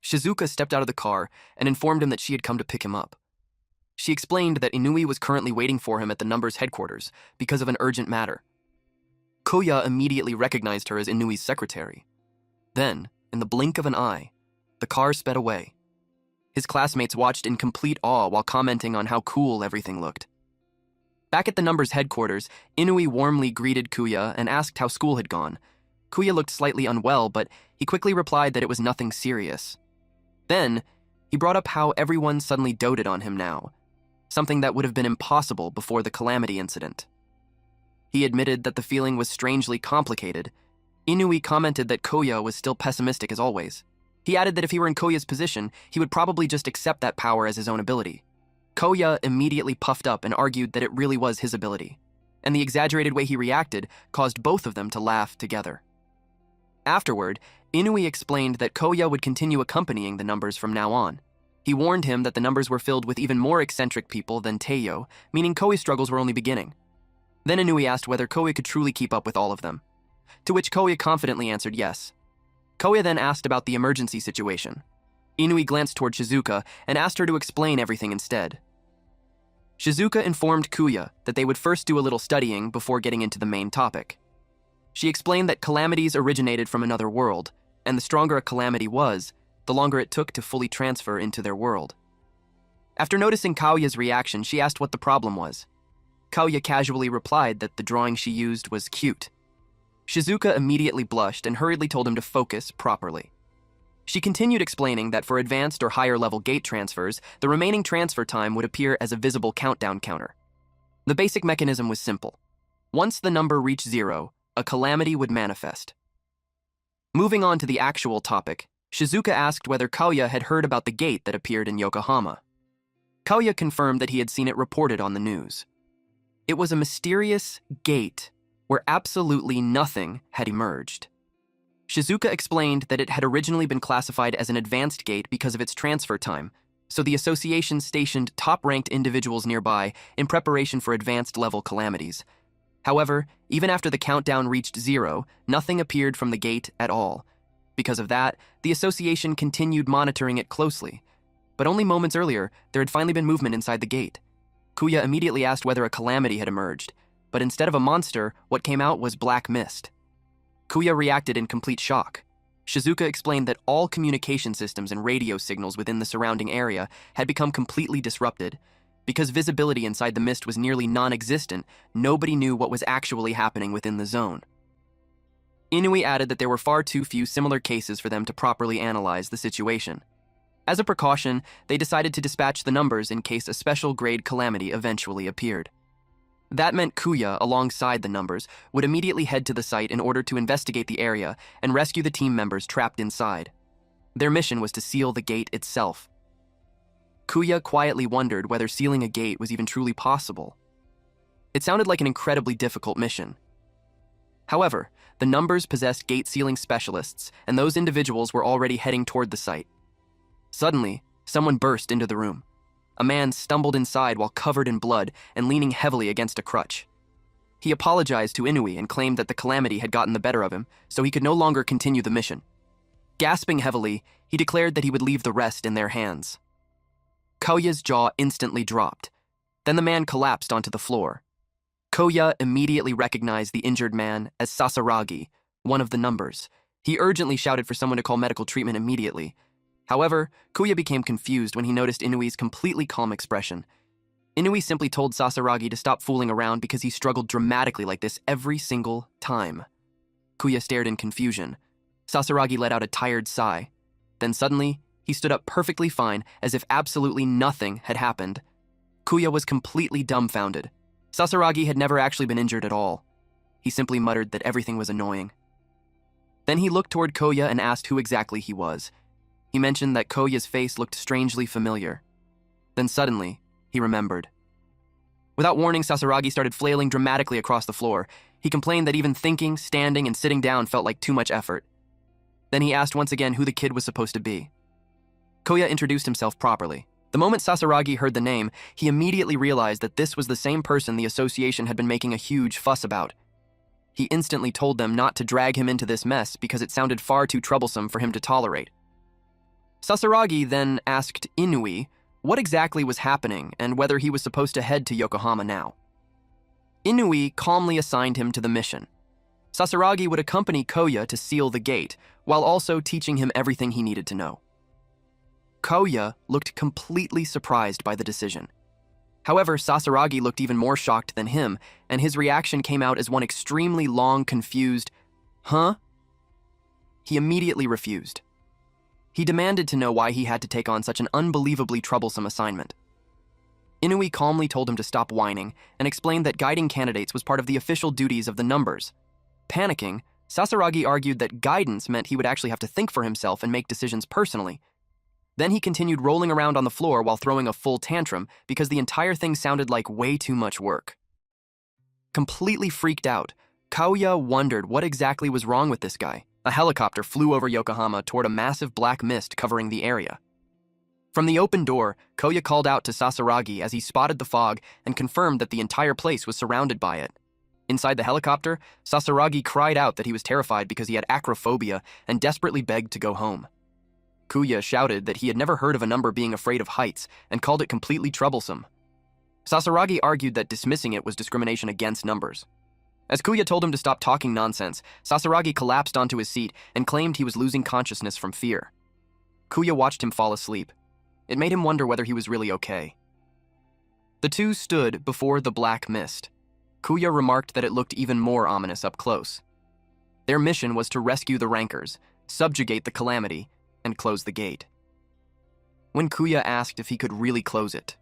Speaker 1: Shizuka stepped out of the car and informed him that she had come to pick him up. She explained that Inui was currently waiting for him at the numbers headquarters because of an urgent matter. Kuya immediately recognized her as Inui's secretary. Then, in the blink of an eye, the car sped away. His classmates watched in complete awe while commenting on how cool everything looked. Back at the numbers headquarters, Inui warmly greeted Kuya and asked how school had gone. Kuya looked slightly unwell, but he quickly replied that it was nothing serious. Then, he brought up how everyone suddenly doted on him now, something that would have been impossible before the Calamity incident. He admitted that the feeling was strangely complicated. Inui commented that Kuya was still pessimistic as always. He added that if he were in Koya's position, he would probably just accept that power as his own ability. Koya immediately puffed up and argued that it really was his ability, and the exaggerated way he reacted caused both of them to laugh together. Afterward, Inui explained that Koya would continue accompanying the numbers from now on. He warned him that the numbers were filled with even more eccentric people than Teiyo, meaning Koya's struggles were only beginning. Then Inui asked whether Koya could truly keep up with all of them, to which Koya confidently answered yes. Koya then asked about the emergency situation. Inui glanced toward Shizuka and asked her to explain everything instead. Shizuka informed Kuya that they would first do a little studying before getting into the main topic. She explained that calamities originated from another world, and the stronger a calamity was, the longer it took to fully transfer into their world. After noticing Kaoya's reaction, she asked what the problem was. Kaoya casually replied that the drawing she used was cute. Shizuka immediately blushed and hurriedly told him to focus properly. She continued explaining that for advanced or higher level gate transfers, the remaining transfer time would appear as a visible countdown counter. The basic mechanism was simple. Once the number reached 0, a calamity would manifest. Moving on to the actual topic, Shizuka asked whether Kaoya had heard about the gate that appeared in Yokohama. Kaoya confirmed that he had seen it reported on the news. It was a mysterious gate where absolutely nothing had emerged. Shizuka explained that it had originally been classified as an advanced gate because of its transfer time, so the association stationed top-ranked individuals nearby in preparation for advanced-level calamities. However, even after the countdown reached 0, nothing appeared from the gate at all. Because of that, the association continued monitoring it closely. But only moments earlier, there had finally been movement inside the gate. Kuya immediately asked whether a calamity had emerged, but instead of a monster, what came out was black mist. Kuya reacted in complete shock. Shizuka explained that all communication systems and radio signals within the surrounding area had become completely disrupted. Because visibility inside the mist was nearly non-existent, nobody knew what was actually happening within the zone. Inui added that there were far too few similar cases for them to properly analyze the situation. As a precaution, they decided to dispatch the numbers in case a special grade calamity eventually appeared. That meant Kuya, alongside the numbers, would immediately head to the site in order to investigate the area and rescue the team members trapped inside. Their mission was to seal the gate itself. Kuya quietly wondered whether sealing a gate was even truly possible. It sounded like an incredibly difficult mission. However, the numbers possessed gate sealing specialists, and those individuals were already heading toward the site. Suddenly, someone burst into the room. A man stumbled inside while covered in blood and leaning heavily against a crutch. He apologized to Inui and claimed that the calamity had gotten the better of him, so he could no longer continue the mission. Gasping heavily, he declared that he would leave the rest in their hands. Koya's jaw instantly dropped. Then the man collapsed onto the floor. Koya immediately recognized the injured man as Sasaragi, one of the numbers. He urgently shouted for someone to call medical treatment immediately. However, Kuya became confused when he noticed Inui's completely calm expression. Inui simply told Sasaragi to stop fooling around because he struggled dramatically like this every single time. Kuya stared in confusion. Sasaragi let out a tired sigh. Then suddenly, he stood up perfectly fine as if absolutely nothing had happened. Kuya was completely dumbfounded. Sasaragi had never actually been injured at all. He simply muttered that everything was annoying. Then he looked toward Koya and asked who exactly he was. He mentioned that Koya's face looked strangely familiar. Then suddenly, he remembered. Without warning, Sasaragi started flailing dramatically across the floor. He complained that even thinking, standing, and sitting down felt like too much effort. Then he asked once again who the kid was supposed to be. Koya introduced himself properly. The moment Sasaragi heard the name, he immediately realized that this was the same person the association had been making a huge fuss about. He instantly told them not to drag him into this mess because it sounded far too troublesome for him to tolerate. Sasaragi then asked Inui what exactly was happening and whether he was supposed to head to Yokohama now. Inui calmly assigned him to the mission. Sasaragi would accompany Koya to seal the gate, while also teaching him everything he needed to know. Koya looked completely surprised by the decision. However, Sasaragi looked even more shocked than him, and his reaction came out as one extremely long, confused, "Huh?" He immediately refused. He demanded to know why he had to take on such an unbelievably troublesome assignment. Inui calmly told him to stop whining and explained that guiding candidates was part of the official duties of the numbers. Panicking, Sasaragi argued that guidance meant he would actually have to think for himself and make decisions personally. Then he continued rolling around on the floor while throwing a full tantrum because the entire thing sounded like way too much work. Completely freaked out, Kaoya wondered what exactly was wrong with this guy. A helicopter flew over Yokohama toward a massive black mist covering the area. From the open door, Koya called out to Sasaragi as he spotted the fog and confirmed that the entire place was surrounded by it. Inside the helicopter, Sasaragi cried out that he was terrified because he had acrophobia and desperately begged to go home. Kuya shouted that he had never heard of a number being afraid of heights and called it completely troublesome. Sasaragi argued that dismissing it was discrimination against numbers. As Kuya told him to stop talking nonsense, Sasaragi collapsed onto his seat and claimed he was losing consciousness from fear. Kuya watched him fall asleep. It made him wonder whether he was really okay. The two stood before the black mist. Kuya remarked that it looked even more ominous up close. Their mission was to rescue the rankers, subjugate the Calamity, and close the gate. When Kuya asked if he could really close it,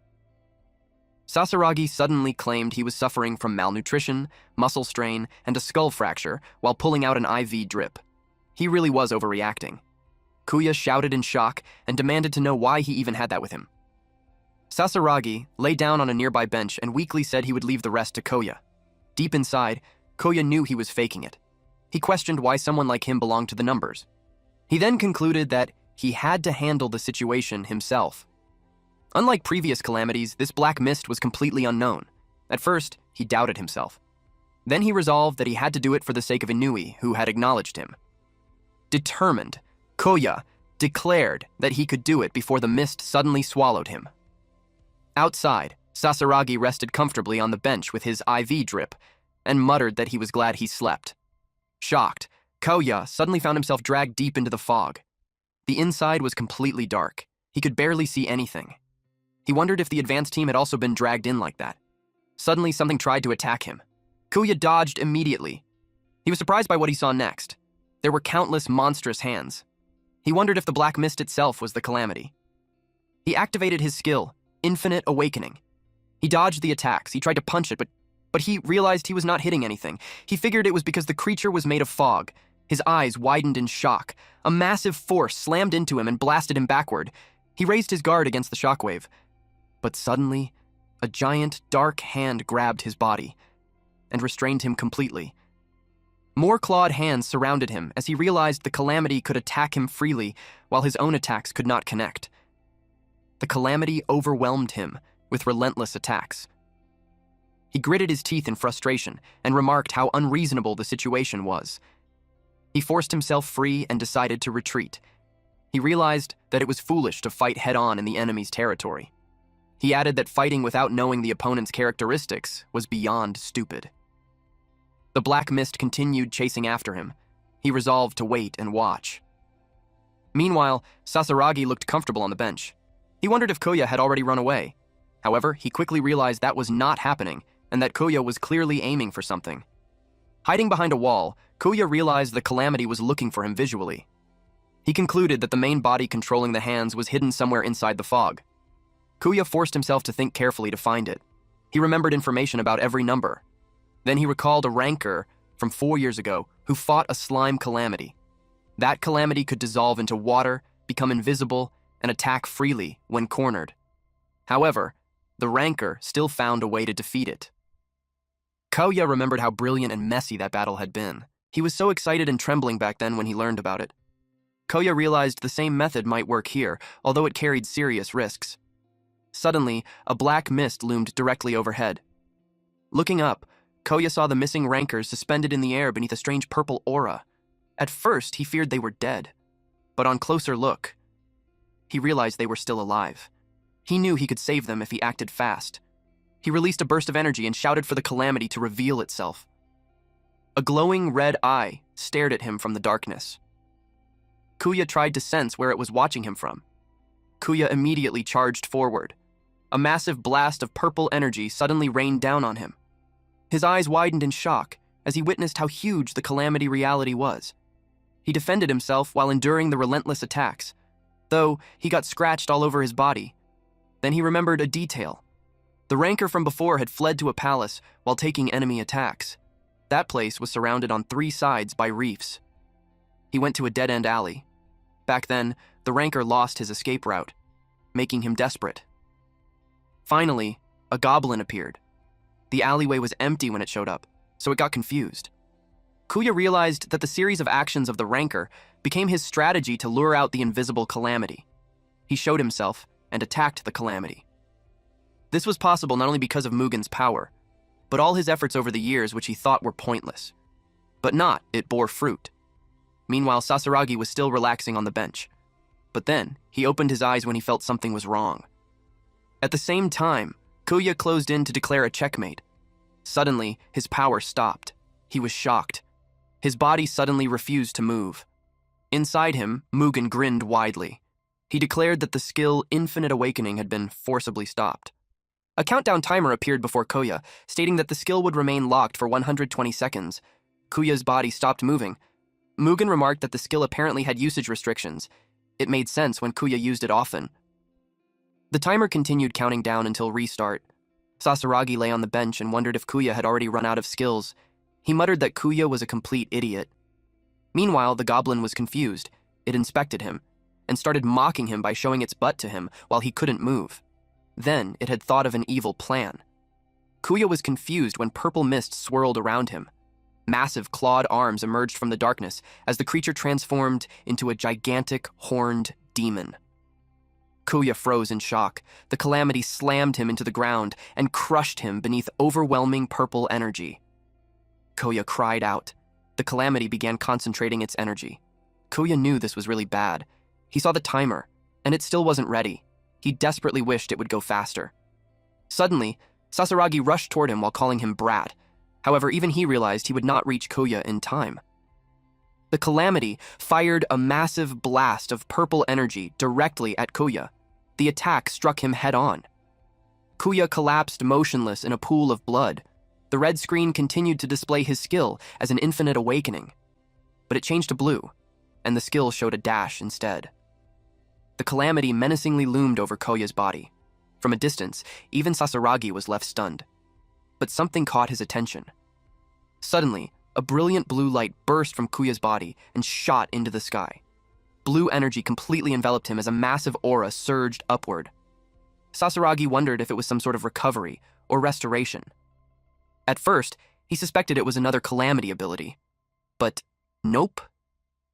Speaker 1: Sasaragi suddenly claimed he was suffering from malnutrition, muscle strain, and a skull fracture while pulling out an IV drip. He really was overreacting. Kuya shouted in shock and demanded to know why he even had that with him. Sasaragi lay down on a nearby bench and weakly said he would leave the rest to Kuya. Deep inside, Kuya knew he was faking it. He questioned why someone like him belonged to the numbers. He then concluded that he had to handle the situation himself. Unlike previous calamities, this black mist was completely unknown. At first, he doubted himself. Then he resolved that he had to do it for the sake of Inui, who had acknowledged him. Determined, Kuya declared that he could do it before the mist suddenly swallowed him. Outside, Sasaragi rested comfortably on the bench with his IV drip and muttered that he was glad he slept. Shocked, Kuya suddenly found himself dragged deep into the fog. The inside was completely dark. He could barely see anything. He wondered if the advance team had also been dragged in like that. Suddenly, something tried to attack him. Kuya dodged immediately. He was surprised by what he saw next. There were countless monstrous hands. He wondered if the black mist itself was the Calamity. He activated his skill, Infinite Awakening. He dodged the attacks. He tried to punch it, but he realized he was not hitting anything. He figured it was because the creature was made of fog. His eyes widened in shock. A massive force slammed into him and blasted him backward. He raised his guard against the shockwave. But suddenly, a giant, dark hand grabbed his body and restrained him completely. More clawed hands surrounded him as he realized the Calamity could attack him freely while his own attacks could not connect. The Calamity overwhelmed him with relentless attacks. He gritted his teeth in frustration and remarked how unreasonable the situation was. He forced himself free and decided to retreat. He realized that it was foolish to fight head-on in the enemy's territory. He added that fighting without knowing the opponent's characteristics was beyond stupid. The black mist continued chasing after him. He resolved to wait and watch. Meanwhile, Sasaragi looked comfortable on the bench. He wondered if Kuya had already run away. However, he quickly realized that was not happening and that Kuya was clearly aiming for something. Hiding behind a wall, Kuya realized the Calamity was looking for him visually. He concluded that the main body controlling the hands was hidden somewhere inside the fog. Kuya forced himself to think carefully to find it. He remembered information about every number. Then he recalled a ranker from 4 years ago who fought a slime Calamity. That Calamity could dissolve into water, become invisible, and attack freely when cornered. However, the ranker still found a way to defeat it. Kuya remembered how brilliant and messy that battle had been. He was so excited and trembling back then when he learned about it. Kuya realized the same method might work here, although it carried serious risks. Suddenly, a black mist loomed directly overhead. Looking up, Kuya saw the missing rankers suspended in the air beneath a strange purple aura. At first, he feared they were dead, but on closer look, he realized they were still alive. He knew he could save them if he acted fast. He released a burst of energy and shouted for the Calamity to reveal itself. A glowing red eye stared at him from the darkness. Kuya tried to sense where it was watching him from. Kuya immediately charged forward. A massive blast of purple energy suddenly rained down on him. His eyes widened in shock as he witnessed how huge the Calamity reality was. He defended himself while enduring the relentless attacks, though he got scratched all over his body. Then he remembered a detail. The ranker from before had fled to a palace while taking enemy attacks. That place was surrounded on 3 sides by reefs. He went to a dead-end alley. Back then, the ranker lost his escape route, making him desperate. Finally, a goblin appeared. The alleyway was empty when it showed up, so it got confused. Kuya realized that the series of actions of the ranker became his strategy to lure out the invisible Calamity. He showed himself and attacked the Calamity. This was possible not only because of Mugen's power, but all his efforts over the years which he thought were pointless. But it bore fruit. Meanwhile, Sasaragi was still relaxing on the bench. But then, he opened his eyes when he felt something was wrong. At the same time, Kuya closed in to declare a checkmate. Suddenly, his power stopped. He was shocked. His body suddenly refused to move. Inside him, Mugen grinned widely. He declared that the skill Infinite Awakening had been forcibly stopped. A countdown timer appeared before Koya, stating that the skill would remain locked for 120 seconds. Kuya's body stopped moving. Mugen remarked that the skill apparently had usage restrictions. It made sense when Kuya used it often. The timer continued counting down until restart. Sasaragi lay on the bench and wondered if Kuya had already run out of skills. He muttered that Kuya was a complete idiot. Meanwhile, the goblin was confused. It inspected him, and started mocking him by showing its butt to him while he couldn't move. Then it had thought of an evil plan. Kuya was confused when purple mist swirled around him. Massive clawed arms emerged from the darkness as the creature transformed into a gigantic, horned demon. Kuya froze in shock. The Calamity slammed him into the ground and crushed him beneath overwhelming purple energy. Kuya cried out. The Calamity began concentrating its energy. Kuya knew this was really bad. He saw the timer, and it still wasn't ready. He desperately wished it would go faster. Suddenly, Sasaragi rushed toward him while calling him brat. However, even he realized he would not reach Kuya in time. The Calamity fired a massive blast of purple energy directly at Kuya. The attack struck him head-on. Kuya collapsed motionless in a pool of blood. The red screen continued to display his skill as an Infinite Awakening. But it changed to blue, and the skill showed a dash instead. The Calamity menacingly loomed over Koya's body. From a distance, even Sasaragi was left stunned. But something caught his attention. Suddenly, a brilliant blue light burst from Kuya's body and shot into the sky. Blue energy completely enveloped him as a massive aura surged upward. Sasaragi wondered if it was some sort of recovery or restoration. At first, he suspected it was another Calamity ability. But nope,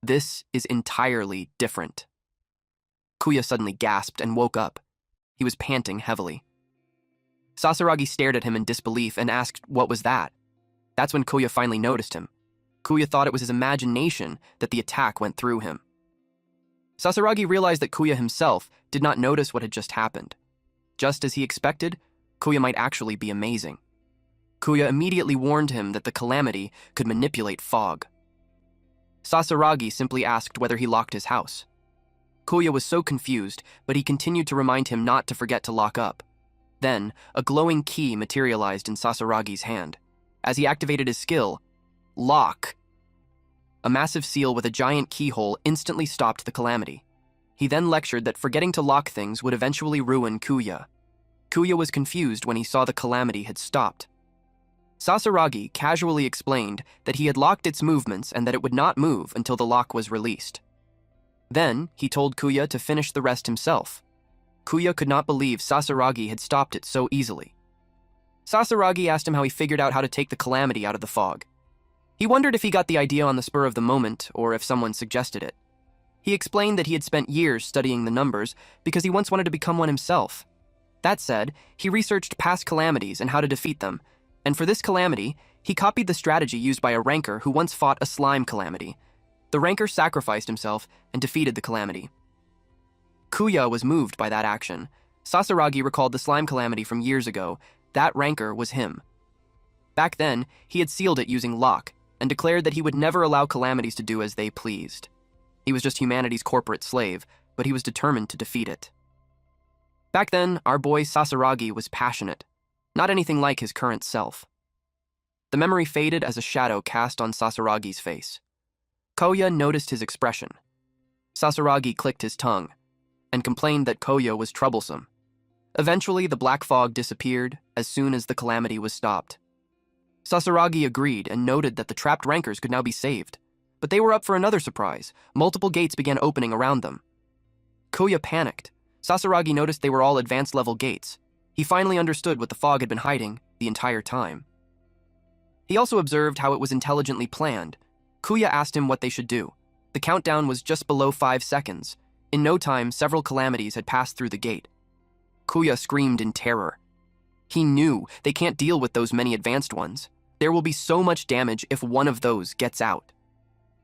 Speaker 1: this is entirely different. Kuya suddenly gasped and woke up. He was panting heavily. Sasaragi stared at him in disbelief and asked what was that. That's when Kuya finally noticed him. Kuya thought it was his imagination that the attack went through him. Sasaragi realized that Kuya himself did not notice what had just happened. Just as he expected, Kuya might actually be amazing. Kuya immediately warned him that the Calamity could manipulate fog. Sasaragi simply asked whether he locked his house. Kuya was so confused, but he continued to remind him not to forget to lock up. Then, a glowing key materialized in Sasaragi's hand. As he activated his skill, Lock. A massive seal with a giant keyhole instantly stopped the Calamity. He then lectured that forgetting to lock things would eventually ruin Kuya. Kuya was confused when he saw the Calamity had stopped. Sasaragi casually explained that he had locked its movements and that it would not move until the lock was released. Then, he told Kuya to finish the rest himself. Kuya could not believe Sasaragi had stopped it so easily. Sasaragi asked him how he figured out how to take the Calamity out of the fog. He wondered if he got the idea on the spur of the moment or if someone suggested it. He explained that he had spent years studying the numbers because he once wanted to become one himself. That said, he researched past calamities and how to defeat them, and for this calamity, he copied the strategy used by a ranker who once fought a slime calamity. The ranker sacrificed himself and defeated the calamity. Kuya was moved by that action. Sasaragi recalled the slime calamity from years ago. That ranker was him. Back then, he had sealed it using lock and declared that he would never allow calamities to do as they pleased. He was just humanity's corporate slave, but he was determined to defeat it. Back then, our boy Sasaragi was passionate, not anything like his current self. The memory faded as a shadow cast on Sasaragi's face. Koya noticed his expression. Sasaragi clicked his tongue and complained that Koya was troublesome. Eventually, the black fog disappeared as soon as the calamity was stopped. Sasaragi agreed and noted that the trapped rankers could now be saved. But they were up for another surprise. Multiple gates began opening around them. Koya panicked. Sasaragi noticed they were all advanced-level gates. He finally understood what the fog had been hiding the entire time. He also observed how it was intelligently planned. Kuya asked him what they should do. The countdown was just below 5 seconds. In no time, several calamities had passed through the gate. Kuya screamed in terror. He knew they can't deal with those many advanced ones. There will be so much damage if one of those gets out.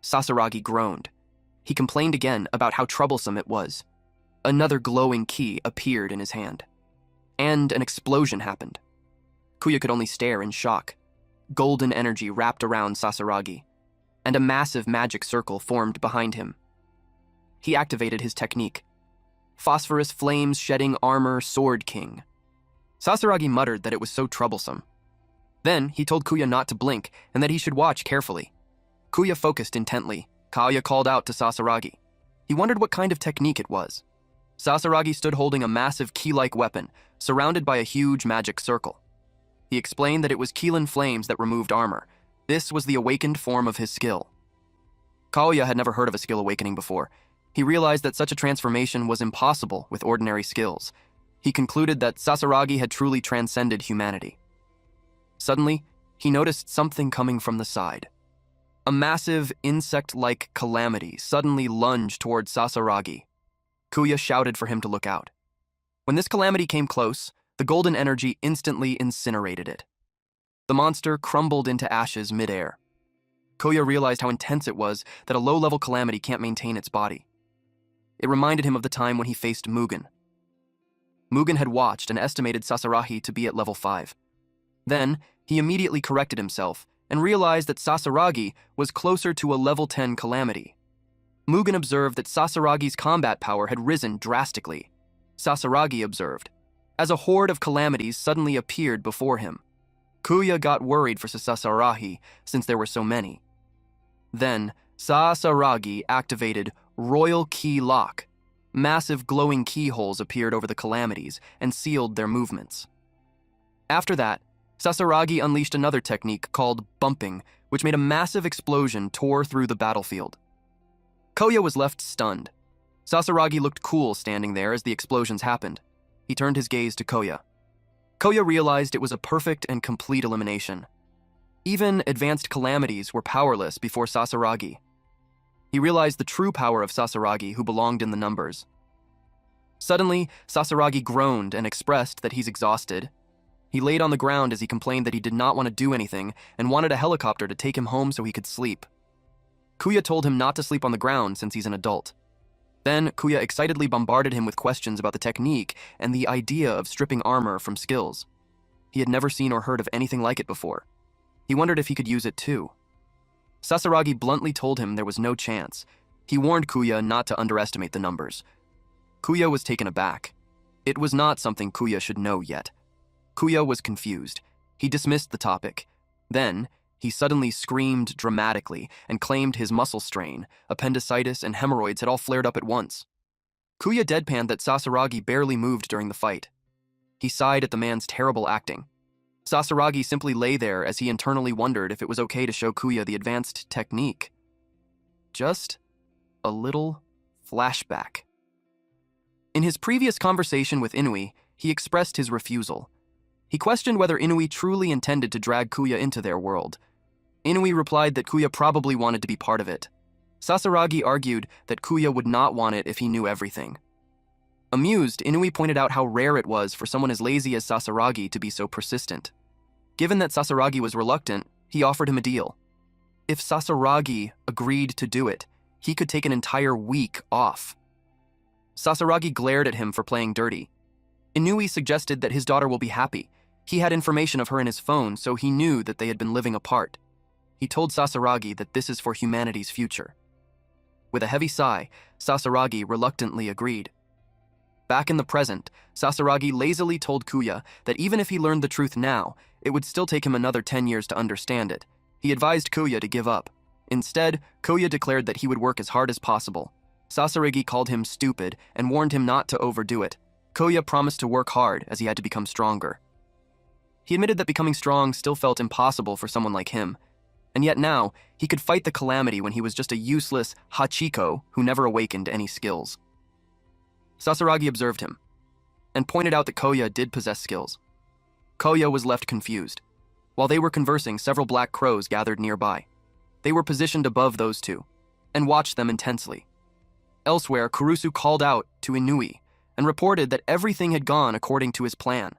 Speaker 1: Sasaragi groaned. He complained again about how troublesome it was. Another glowing key appeared in his hand. And an explosion happened. Kuya could only stare in shock. Golden energy wrapped around Sasaragi, and a massive magic circle formed behind him. He activated his technique. phosphorus flames shedding armor Sword King. Sasaragi muttered that it was so troublesome. Then he told Kuya not to blink and that he should watch carefully. Kuya focused intently. Kaya called out to Sasaragi. He wondered what kind of technique it was. Sasaragi stood holding a massive key-like weapon, surrounded by a huge magic circle. He explained that it was Keelan flames that removed armor. This was the awakened form of his skill. Kaya had never heard of a skill awakening before. He realized that such a transformation was impossible with ordinary skills. He concluded that Sasaragi had truly transcended humanity. Suddenly, he noticed something coming from the side. A massive, insect-like calamity suddenly lunged toward Sasaragi. Kuya shouted for him to look out. When this calamity came close, the golden energy instantly incinerated it. The monster crumbled into ashes midair. Kuya realized how intense it was that a low-level calamity can't maintain its body. It reminded him of the time when he faced Mugen. Mugen had watched and estimated Sasaragi to be at level 5. Then, he immediately corrected himself and realized that Sasaragi was closer to a level 10 calamity. Mugen observed that Sasaragi's combat power had risen drastically. Sasaragi observed, as a horde of calamities suddenly appeared before him. Kuya got worried for Sasaragi since there were so many. Then, Sasaragi activated Royal Key Lock. Massive glowing keyholes appeared over the calamities and sealed their movements. After that, Sasaragi unleashed another technique called bumping, which made a massive explosion tore through the battlefield. Koya was left stunned. Sasaragi looked cool standing there as the explosions happened. He turned his gaze to Koya. Koya realized it was a perfect and complete elimination. Even advanced calamities were powerless before Sasaragi. He realized the true power of Sasaragi, who belonged in the numbers. Suddenly, Sasaragi groaned and expressed that he's exhausted. He laid on the ground as he complained that he did not want to do anything and wanted a helicopter to take him home so he could sleep. Kuya told him not to sleep on the ground since he's an adult. Then, Kuya excitedly bombarded him with questions about the technique and the idea of stripping armor from skills. He had never seen or heard of anything like it before. He wondered if he could use it too. Sasaragi bluntly told him there was no chance. He warned Kuya not to underestimate the numbers. Kuya was taken aback. It was not something Kuya should know yet. Kuya was confused. He dismissed the topic. Then, he suddenly screamed dramatically and claimed his muscle strain, appendicitis, and hemorrhoids had all flared up at once. Kuya deadpanned that Sasaragi barely moved during the fight. He sighed at the man's terrible acting. Sasaragi simply lay there as he internally wondered if it was okay to show Kuya the advanced technique. Just a little flashback. In his previous conversation with Inui, he expressed his refusal. He questioned whether Inui truly intended to drag Kuya into their world. Inui replied that Kuya probably wanted to be part of it. Sasaragi argued that Kuya would not want it if he knew everything. Amused, Inui pointed out how rare it was for someone as lazy as Sasaragi to be so persistent. Given that Sasaragi was reluctant, he offered him a deal. If Sasaragi agreed to do it, he could take an entire week off. Sasaragi glared at him for playing dirty. Inui suggested that his daughter will be happy. He had information of her in his phone, so he knew that they had been living apart. He told Sasaragi that this is for humanity's future. With a heavy sigh, Sasaragi reluctantly agreed. Back in the present, Sasaragi lazily told Kuya that even if he learned the truth now, it would still take him another 10 years to understand it. He advised Kuya to give up. Instead, Kuya declared that he would work as hard as possible. Sasaragi called him stupid and warned him not to overdo it. Kuya promised to work hard as he had to become stronger. He admitted that becoming strong still felt impossible for someone like him, and yet now he could fight the calamity when he was just a useless Hachiko who never awakened any skills. Sasaragi observed him and pointed out that Koya did possess skills. Koya was left confused. While they were conversing, several black crows gathered nearby. They were positioned above those two and watched them intensely. Elsewhere, Kurusu called out to Inui and reported that everything had gone according to his plan.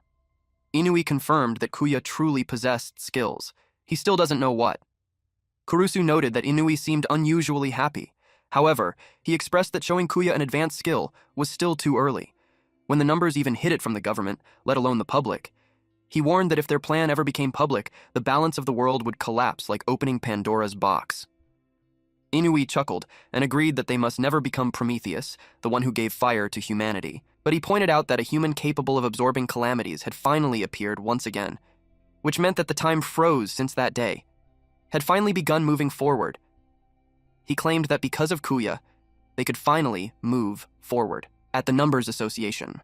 Speaker 1: Inui confirmed that Kuya truly possessed skills. He still doesn't know what. Kurusu noted that Inui seemed unusually happy. However, he expressed that showing Kuya an advanced skill was still too early. When the numbers even hid it from the government, let alone the public, he warned that if their plan ever became public, the balance of the world would collapse like opening Pandora's box. Inui chuckled and agreed that they must never become Prometheus, the one who gave fire to humanity, but he pointed out that a human capable of absorbing calamities had finally appeared once again, which meant that the time froze since that day, had finally begun moving forward. He claimed that because of Kuya, they could finally move forward at the Numbers Association.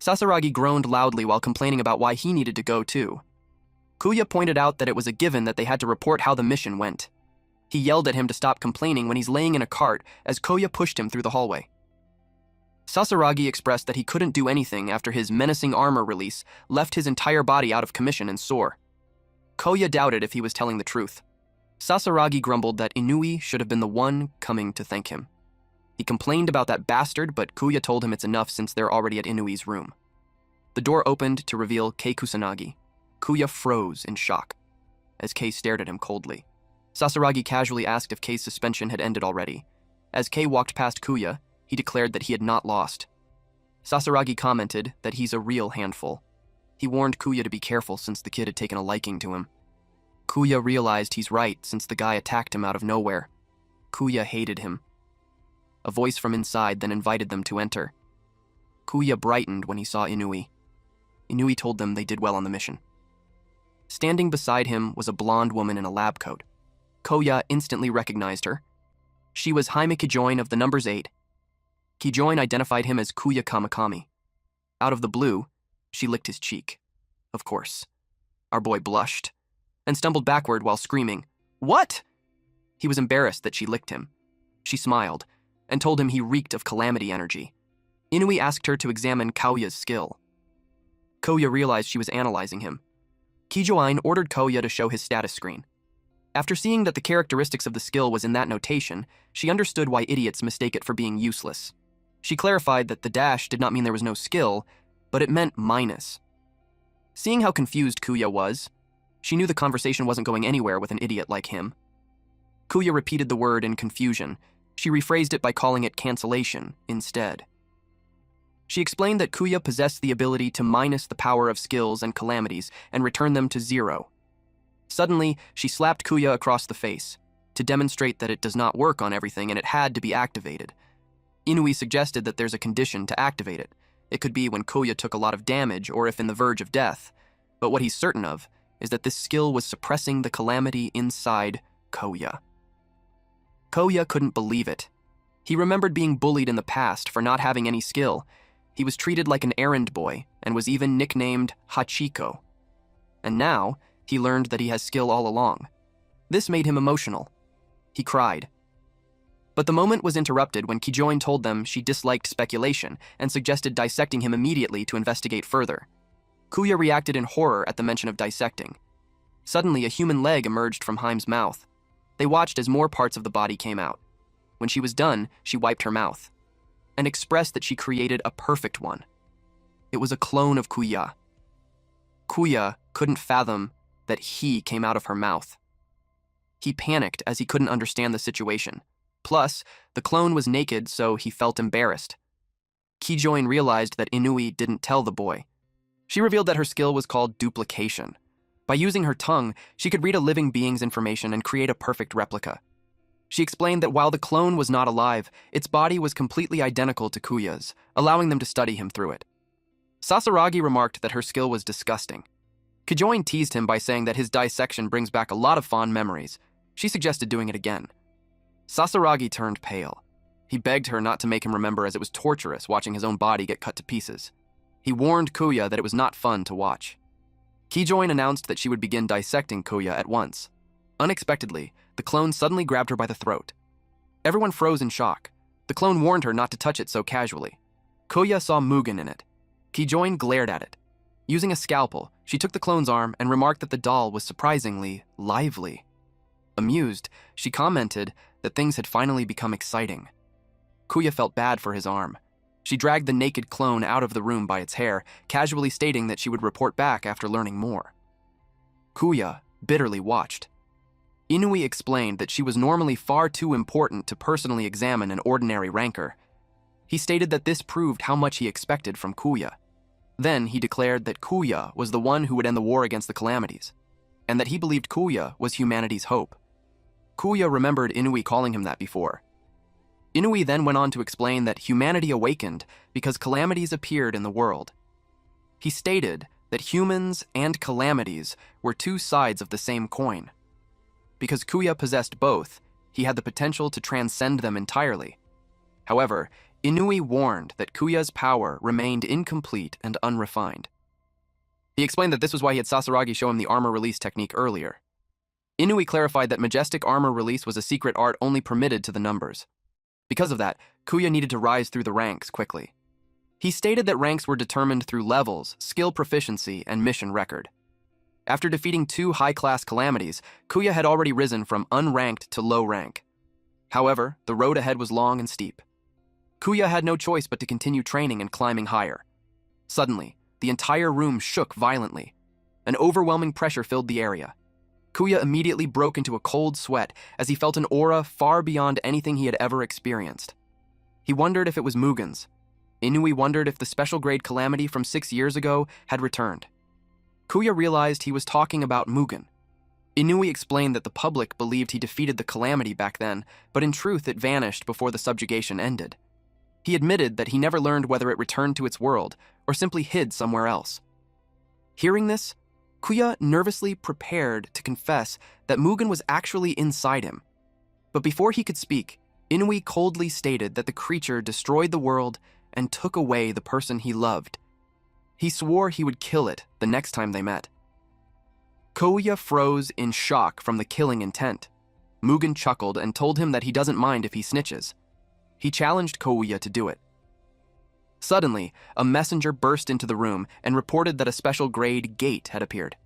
Speaker 1: Sasaragi groaned loudly while complaining about why he needed to go too. Kuya pointed out that it was a given that they had to report how the mission went. He yelled at him to stop complaining when he's laying in a cart as Koya pushed him through the hallway. Sasaragi expressed that he couldn't do anything after his menacing armor release left his entire body out of commission and sore. Koya doubted if he was telling the truth. Sasaragi grumbled that Inui should have been the one coming to thank him. He complained about that bastard, but Kuya told him it's enough since they're already at Inui's room. The door opened to reveal Kei Kusanagi. Kuya froze in shock as Kei stared at him coldly. Sasaragi casually asked if Kei's suspension had ended already. As Kei walked past Kuya, he declared that he had not lost. Sasaragi commented that he's a real handful. He warned Kuya to be careful since the kid had taken a liking to him. Kuya realized he's right since the guy attacked him out of nowhere. Kuya hated him. A voice from inside then invited them to enter. Kuya brightened when he saw Inui. Inui told them they did well on the mission. Standing beside him was a blonde woman in a lab coat. Koya instantly recognized her. She was Jaime Kijoin of the Numbers 8. Kijoin identified him as Kuya Kamakami. Out of the blue, she licked his cheek. Of course. Our boy blushed and stumbled backward while screaming, "What?" He was embarrassed that she licked him. She smiled and told him he reeked of calamity energy. Inui asked her to examine Koya's skill. Koya realized she was analyzing him. Kijoin ordered Koya to show his status screen. After seeing that the characteristics of the skill was in that notation, she understood why idiots mistake it for being useless. She clarified that the dash did not mean there was no skill, but it meant minus. Seeing how confused Kuya was, she knew the conversation wasn't going anywhere with an idiot like him. Kuya repeated the word in confusion. She rephrased it by calling it cancellation instead. She explained that Kuya possessed the ability to minus the power of skills and calamities and return them to 0. Suddenly, she slapped Kuya across the face to demonstrate that it does not work on everything and it had to be activated. Inui suggested that there's a condition to activate it. It could be when Kuya took a lot of damage or if in the verge of death. But what he's certain of is that this skill was suppressing the calamity inside Koya. Koya couldn't believe it. He remembered being bullied in the past for not having any skill. He was treated like an errand boy and was even nicknamed Hachiko. And now, he learned that he has skill all along. This made him emotional. He cried. But the moment was interrupted when Kijoin told them she disliked speculation and suggested dissecting him immediately to investigate further. Kuya reacted in horror at the mention of dissecting. Suddenly, a human leg emerged from Haim's mouth. They watched as more parts of the body came out. When she was done, she wiped her mouth and expressed that she created a perfect one. It was a clone of Kuya. Kuya couldn't fathom that he came out of her mouth. He panicked as he couldn't understand the situation. Plus, the clone was naked, so he felt embarrassed. Kijoin realized that Inui didn't tell the boy. She revealed that her skill was called duplication. By using her tongue, she could read a living being's information and create a perfect replica. She explained that while the clone was not alive, its body was completely identical to Kuya's, allowing them to study him through it. Sasaragi remarked that her skill was disgusting. Kijoin teased him by saying that his dissection brings back a lot of fond memories. She suggested doing it again. Sasaragi turned pale. He begged her not to make him remember as it was torturous watching his own body get cut to pieces. He warned Kuya that it was not fun to watch. Kijoin announced that she would begin dissecting Kuya at once. Unexpectedly, the clone suddenly grabbed her by the throat. Everyone froze in shock. The clone warned her not to touch it so casually. Kuya saw Mugen in it. Kijoin glared at it. Using a scalpel, she took the clone's arm and remarked that the doll was surprisingly lively. Amused, she commented that things had finally become exciting. Kuya felt bad for his arm. She dragged the naked clone out of the room by its hair, casually stating that she would report back after learning more. Kuya bitterly watched. Inui explained that she was normally far too important to personally examine an ordinary rancor. He stated that this proved how much he expected from Kuya. Then he declared that Kuya was the one who would end the war against the calamities, and that he believed Kuya was humanity's hope. Kuya remembered Inui calling him that before. Inui then went on to explain that humanity awakened because calamities appeared in the world. He stated that humans and calamities were two sides of the same coin. Because Kuya possessed both, he had the potential to transcend them entirely. However, Inui warned that Kuya's power remained incomplete and unrefined. He explained that this was why he had Sasaragi show him the armor release technique earlier. Inui clarified that majestic armor release was a secret art only permitted to the numbers. Because of that, Kuya needed to rise through the ranks quickly. He stated that ranks were determined through levels, skill proficiency, and mission record. After defeating 2 high-class calamities, Kuya had already risen from unranked to low rank. However, the road ahead was long and steep. Kuya had no choice but to continue training and climbing higher. Suddenly, the entire room shook violently. An overwhelming pressure filled the area. Kuya immediately broke into a cold sweat as he felt an aura far beyond anything he had ever experienced. He wondered if it was Mugen's. Inui wondered if the special grade calamity from 6 years ago had returned. Kuya realized he was talking about Mugen. Inui explained that the public believed he defeated the calamity back then, but in truth it vanished before the subjugation ended. He admitted that he never learned whether it returned to its world or simply hid somewhere else. Hearing this, Kuya nervously prepared to confess that Mugen was actually inside him. But before he could speak, Inui coldly stated that the creature destroyed the world and took away the person he loved. He swore he would kill it the next time they met. Kuya froze in shock from the killing intent. Mugen chuckled and told him that he doesn't mind if he snitches. He challenged Kuya to do it. Suddenly, a messenger burst into the room and reported that a special grade gate had appeared.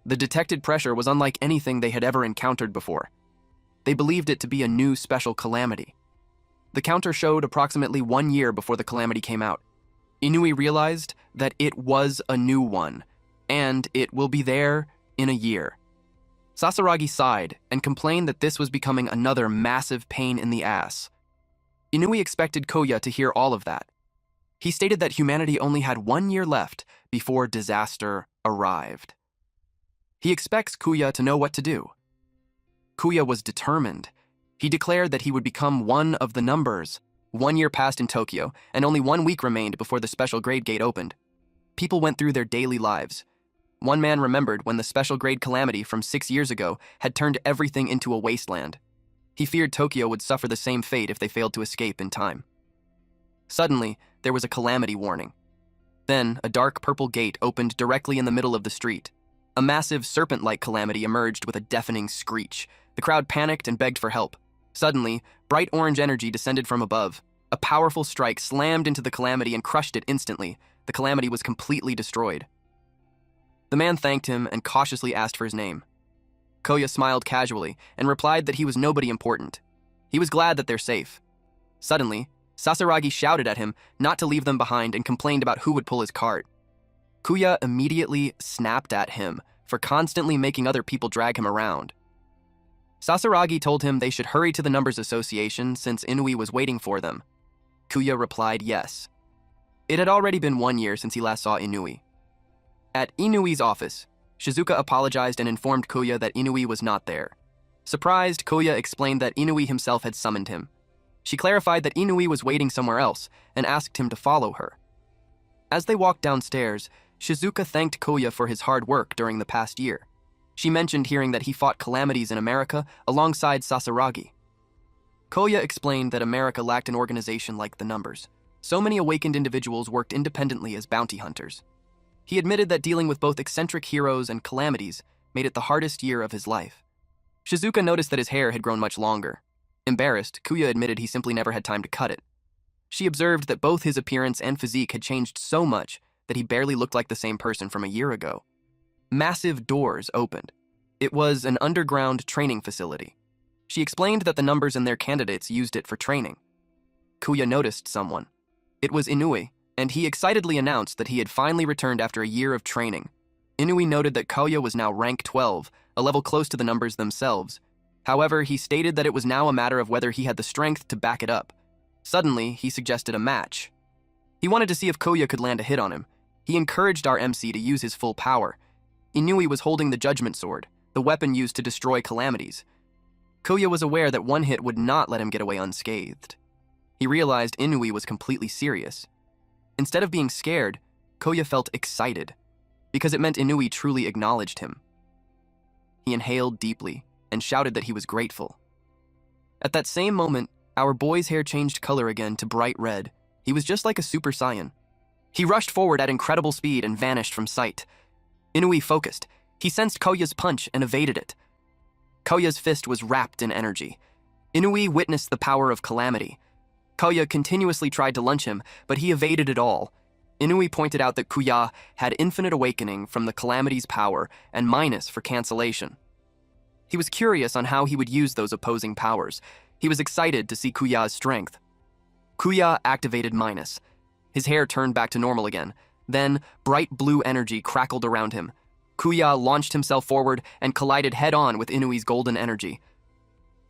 Speaker 1: The detected pressure was unlike anything they had ever encountered before. They believed it to be a new special calamity. The counter showed approximately 1 year before the calamity came out. Inui realized that it was a new one, and it will be there in a year. Sasaragi sighed and complained that this was becoming another massive pain in the ass. Inui expected Kuya to hear all of that. He stated that humanity only had 1 year left before disaster arrived. He expects Kuya to know what to do. Kuya was determined. He declared that he would become one of the numbers. 1 year passed in Tokyo, and only 1 week remained before the special grade gate opened. People went through their daily lives. One man remembered when the special grade calamity from 6 years ago had turned everything into a wasteland. He feared Tokyo would suffer the same fate if they failed to escape in time. Suddenly, there was a calamity warning. Then, a dark purple gate opened directly in the middle of the street. A massive serpent-like calamity emerged with a deafening screech. The crowd panicked and begged for help. Suddenly, bright orange energy descended from above. A powerful strike slammed into the calamity and crushed it instantly. The calamity was completely destroyed. The man thanked him and cautiously asked for his name. Kuya smiled casually and replied that he was nobody important. He was glad that they're safe. Suddenly, Sasaragi shouted at him not to leave them behind and complained about who would pull his cart. Kuya immediately snapped at him for constantly making other people drag him around. Sasaragi told him they should hurry to the Numbers Association since Inui was waiting for them. Kuya replied yes. It had already been 1 year since he last saw Inui. At Inui's office, Shizuka apologized and informed Kuya that Inui was not there. Surprised, Kuya explained that Inui himself had summoned him. She clarified that Inui was waiting somewhere else and asked him to follow her. As they walked downstairs, Shizuka thanked Kuya for his hard work during the past year. She mentioned hearing that he fought calamities in America alongside Sasaragi. Kuya explained that America lacked an organization like the Numbers. So many awakened individuals worked independently as bounty hunters. He admitted that dealing with both eccentric heroes and calamities made it the hardest year of his life. Shizuka noticed that his hair had grown much longer. Embarrassed, Kuya admitted he simply never had time to cut it. She observed that both his appearance and physique had changed so much that he barely looked like the same person from a year ago. Massive doors opened. It was an underground training facility. She explained that the Numbers and their candidates used it for training. Kuya noticed someone. It was Inui, and he excitedly announced that he had finally returned after a year of training. Inui noted that Kuya was now rank 12, a level close to the Numbers themselves. However, he stated that it was now a matter of whether he had the strength to back it up. Suddenly, he suggested a match. He wanted to see if Kuya could land a hit on him. He encouraged our MC to use his full power. Inui was holding the Judgment Sword, the weapon used to destroy calamities. Koya was aware that one hit would not let him get away unscathed. He realized Inui was completely serious. Instead of being scared, Koya felt excited, because it meant Inui truly acknowledged him. He inhaled deeply and shouted that he was grateful. At that same moment, our boy's hair changed color again to bright red. He was just like a Super Saiyan. He rushed forward at incredible speed and vanished from sight. Inui focused. He sensed Koya's punch and evaded it. Koya's fist was wrapped in energy. Inui witnessed the power of Calamity. Koya continuously tried to lunge him, but he evaded it all. Inui pointed out that Kuya had infinite awakening from the Calamity's power and minus for cancellation. He was curious on how he would use those opposing powers. He was excited to see Kuya's strength. Kuya activated minus. His hair turned back to normal again. Then, bright blue energy crackled around him. Kuya launched himself forward and collided head-on with Inui's golden energy.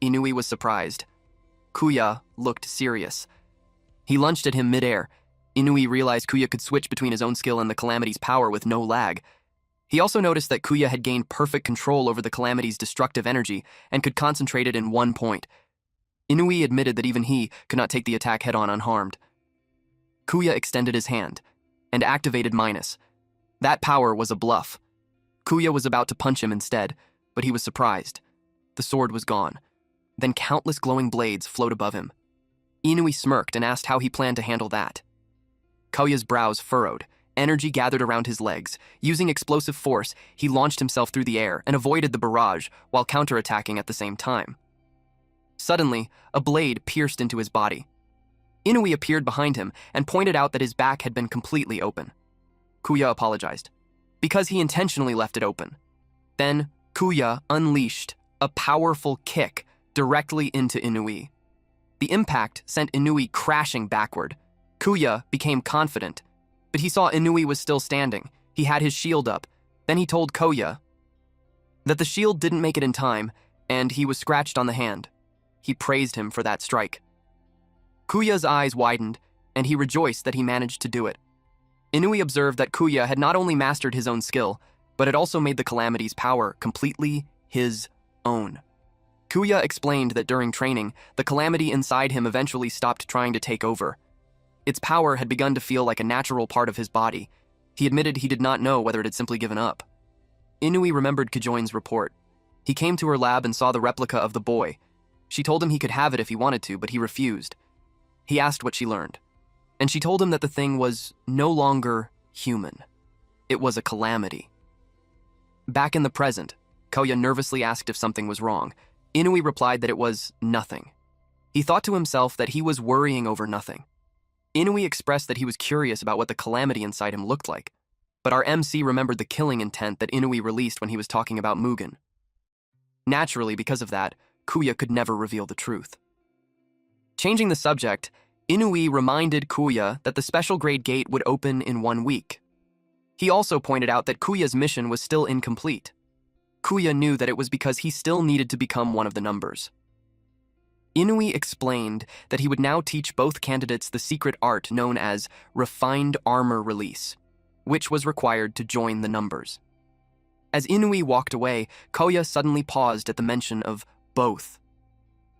Speaker 1: Inui was surprised. Kuya looked serious. He lunged at him mid-air. Inui realized Kuya could switch between his own skill and the Calamity's power with no lag. He also noticed that Kuya had gained perfect control over the Calamity's destructive energy and could concentrate it in one point. Inui admitted that even he could not take the attack head-on unharmed. Kuya extended his hand and activated minus. That power was a bluff. Kuya was about to punch him instead, but he was surprised. The sword was gone. Then countless glowing blades flowed above him. Inui smirked and asked how he planned to handle that. Kuya's brows furrowed. Energy gathered around his legs. Using explosive force, he launched himself through the air and avoided the barrage while counterattacking at the same time. Suddenly, a blade pierced into his body. Inui appeared behind him and pointed out that his back had been completely open. Kuya apologized, because he intentionally left it open. Then, Kuya unleashed a powerful kick directly into Inui. The impact sent Inui crashing backward. Kuya became confident, but he saw Inui was still standing. He had his shield up. Then he told Koya that the shield didn't make it in time, and he was scratched on the hand. He praised him for that strike. Kuya's eyes widened, and he rejoiced that he managed to do it. Inui observed that Kuya had not only mastered his own skill, but had also made the Calamity's power completely his own. Kuya explained that during training, the Calamity inside him eventually stopped trying to take over. Its power had begun to feel like a natural part of his body. He admitted he did not know whether it had simply given up. Inui remembered Kajoin's report. He came to her lab and saw the replica of the boy. She told him he could have it if he wanted to, but he refused. He asked what she learned, and she told him that the thing was no longer human. It was a calamity. Back in the present, Koya nervously asked if something was wrong. Inui replied that it was nothing. He thought to himself that he was worrying over nothing. Inui expressed that he was curious about what the calamity inside him looked like, but our MC remembered the killing intent that Inui released when he was talking about Mugen. Naturally, because of that, Kuya could never reveal the truth. Changing the subject, Inui reminded Kuya that the special grade gate would open in 1 week. He also pointed out that Kuya's mission was still incomplete. Kuya knew that it was because he still needed to become one of the numbers. Inui explained that he would now teach both candidates the secret art known as refined armor release, which was required to join the numbers. As Inui walked away, Koya suddenly paused at the mention of both.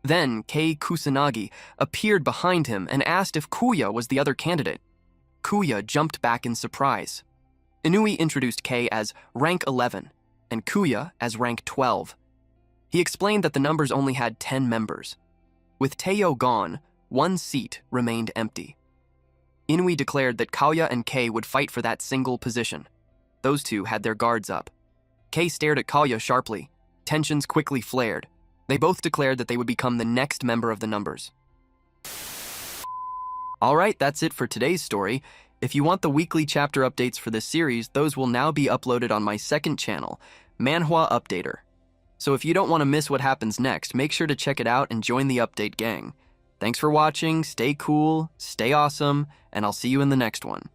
Speaker 1: Then Kei Kusanagi appeared behind him and asked if Kuya was the other candidate. Kuya jumped back in surprise. Inui introduced Kei as rank 11 and Kuya as rank 12. He explained that the numbers only had 10 members. With Teo gone, 1 seat remained empty. Inui declared that Kauya and Kei would fight for that single position. Those two had their guards up. Kei stared at Kauya sharply. Tensions quickly flared. They both declared that they would become the next member of the numbers. Alright, that's it for today's story. If you want the weekly chapter updates for this series, those will now be uploaded on my second channel, Manhwa Updater. So if you don't want to miss what happens next, make sure to check it out and join the update gang. Thanks for watching, stay cool, stay awesome, and I'll see you in the next one.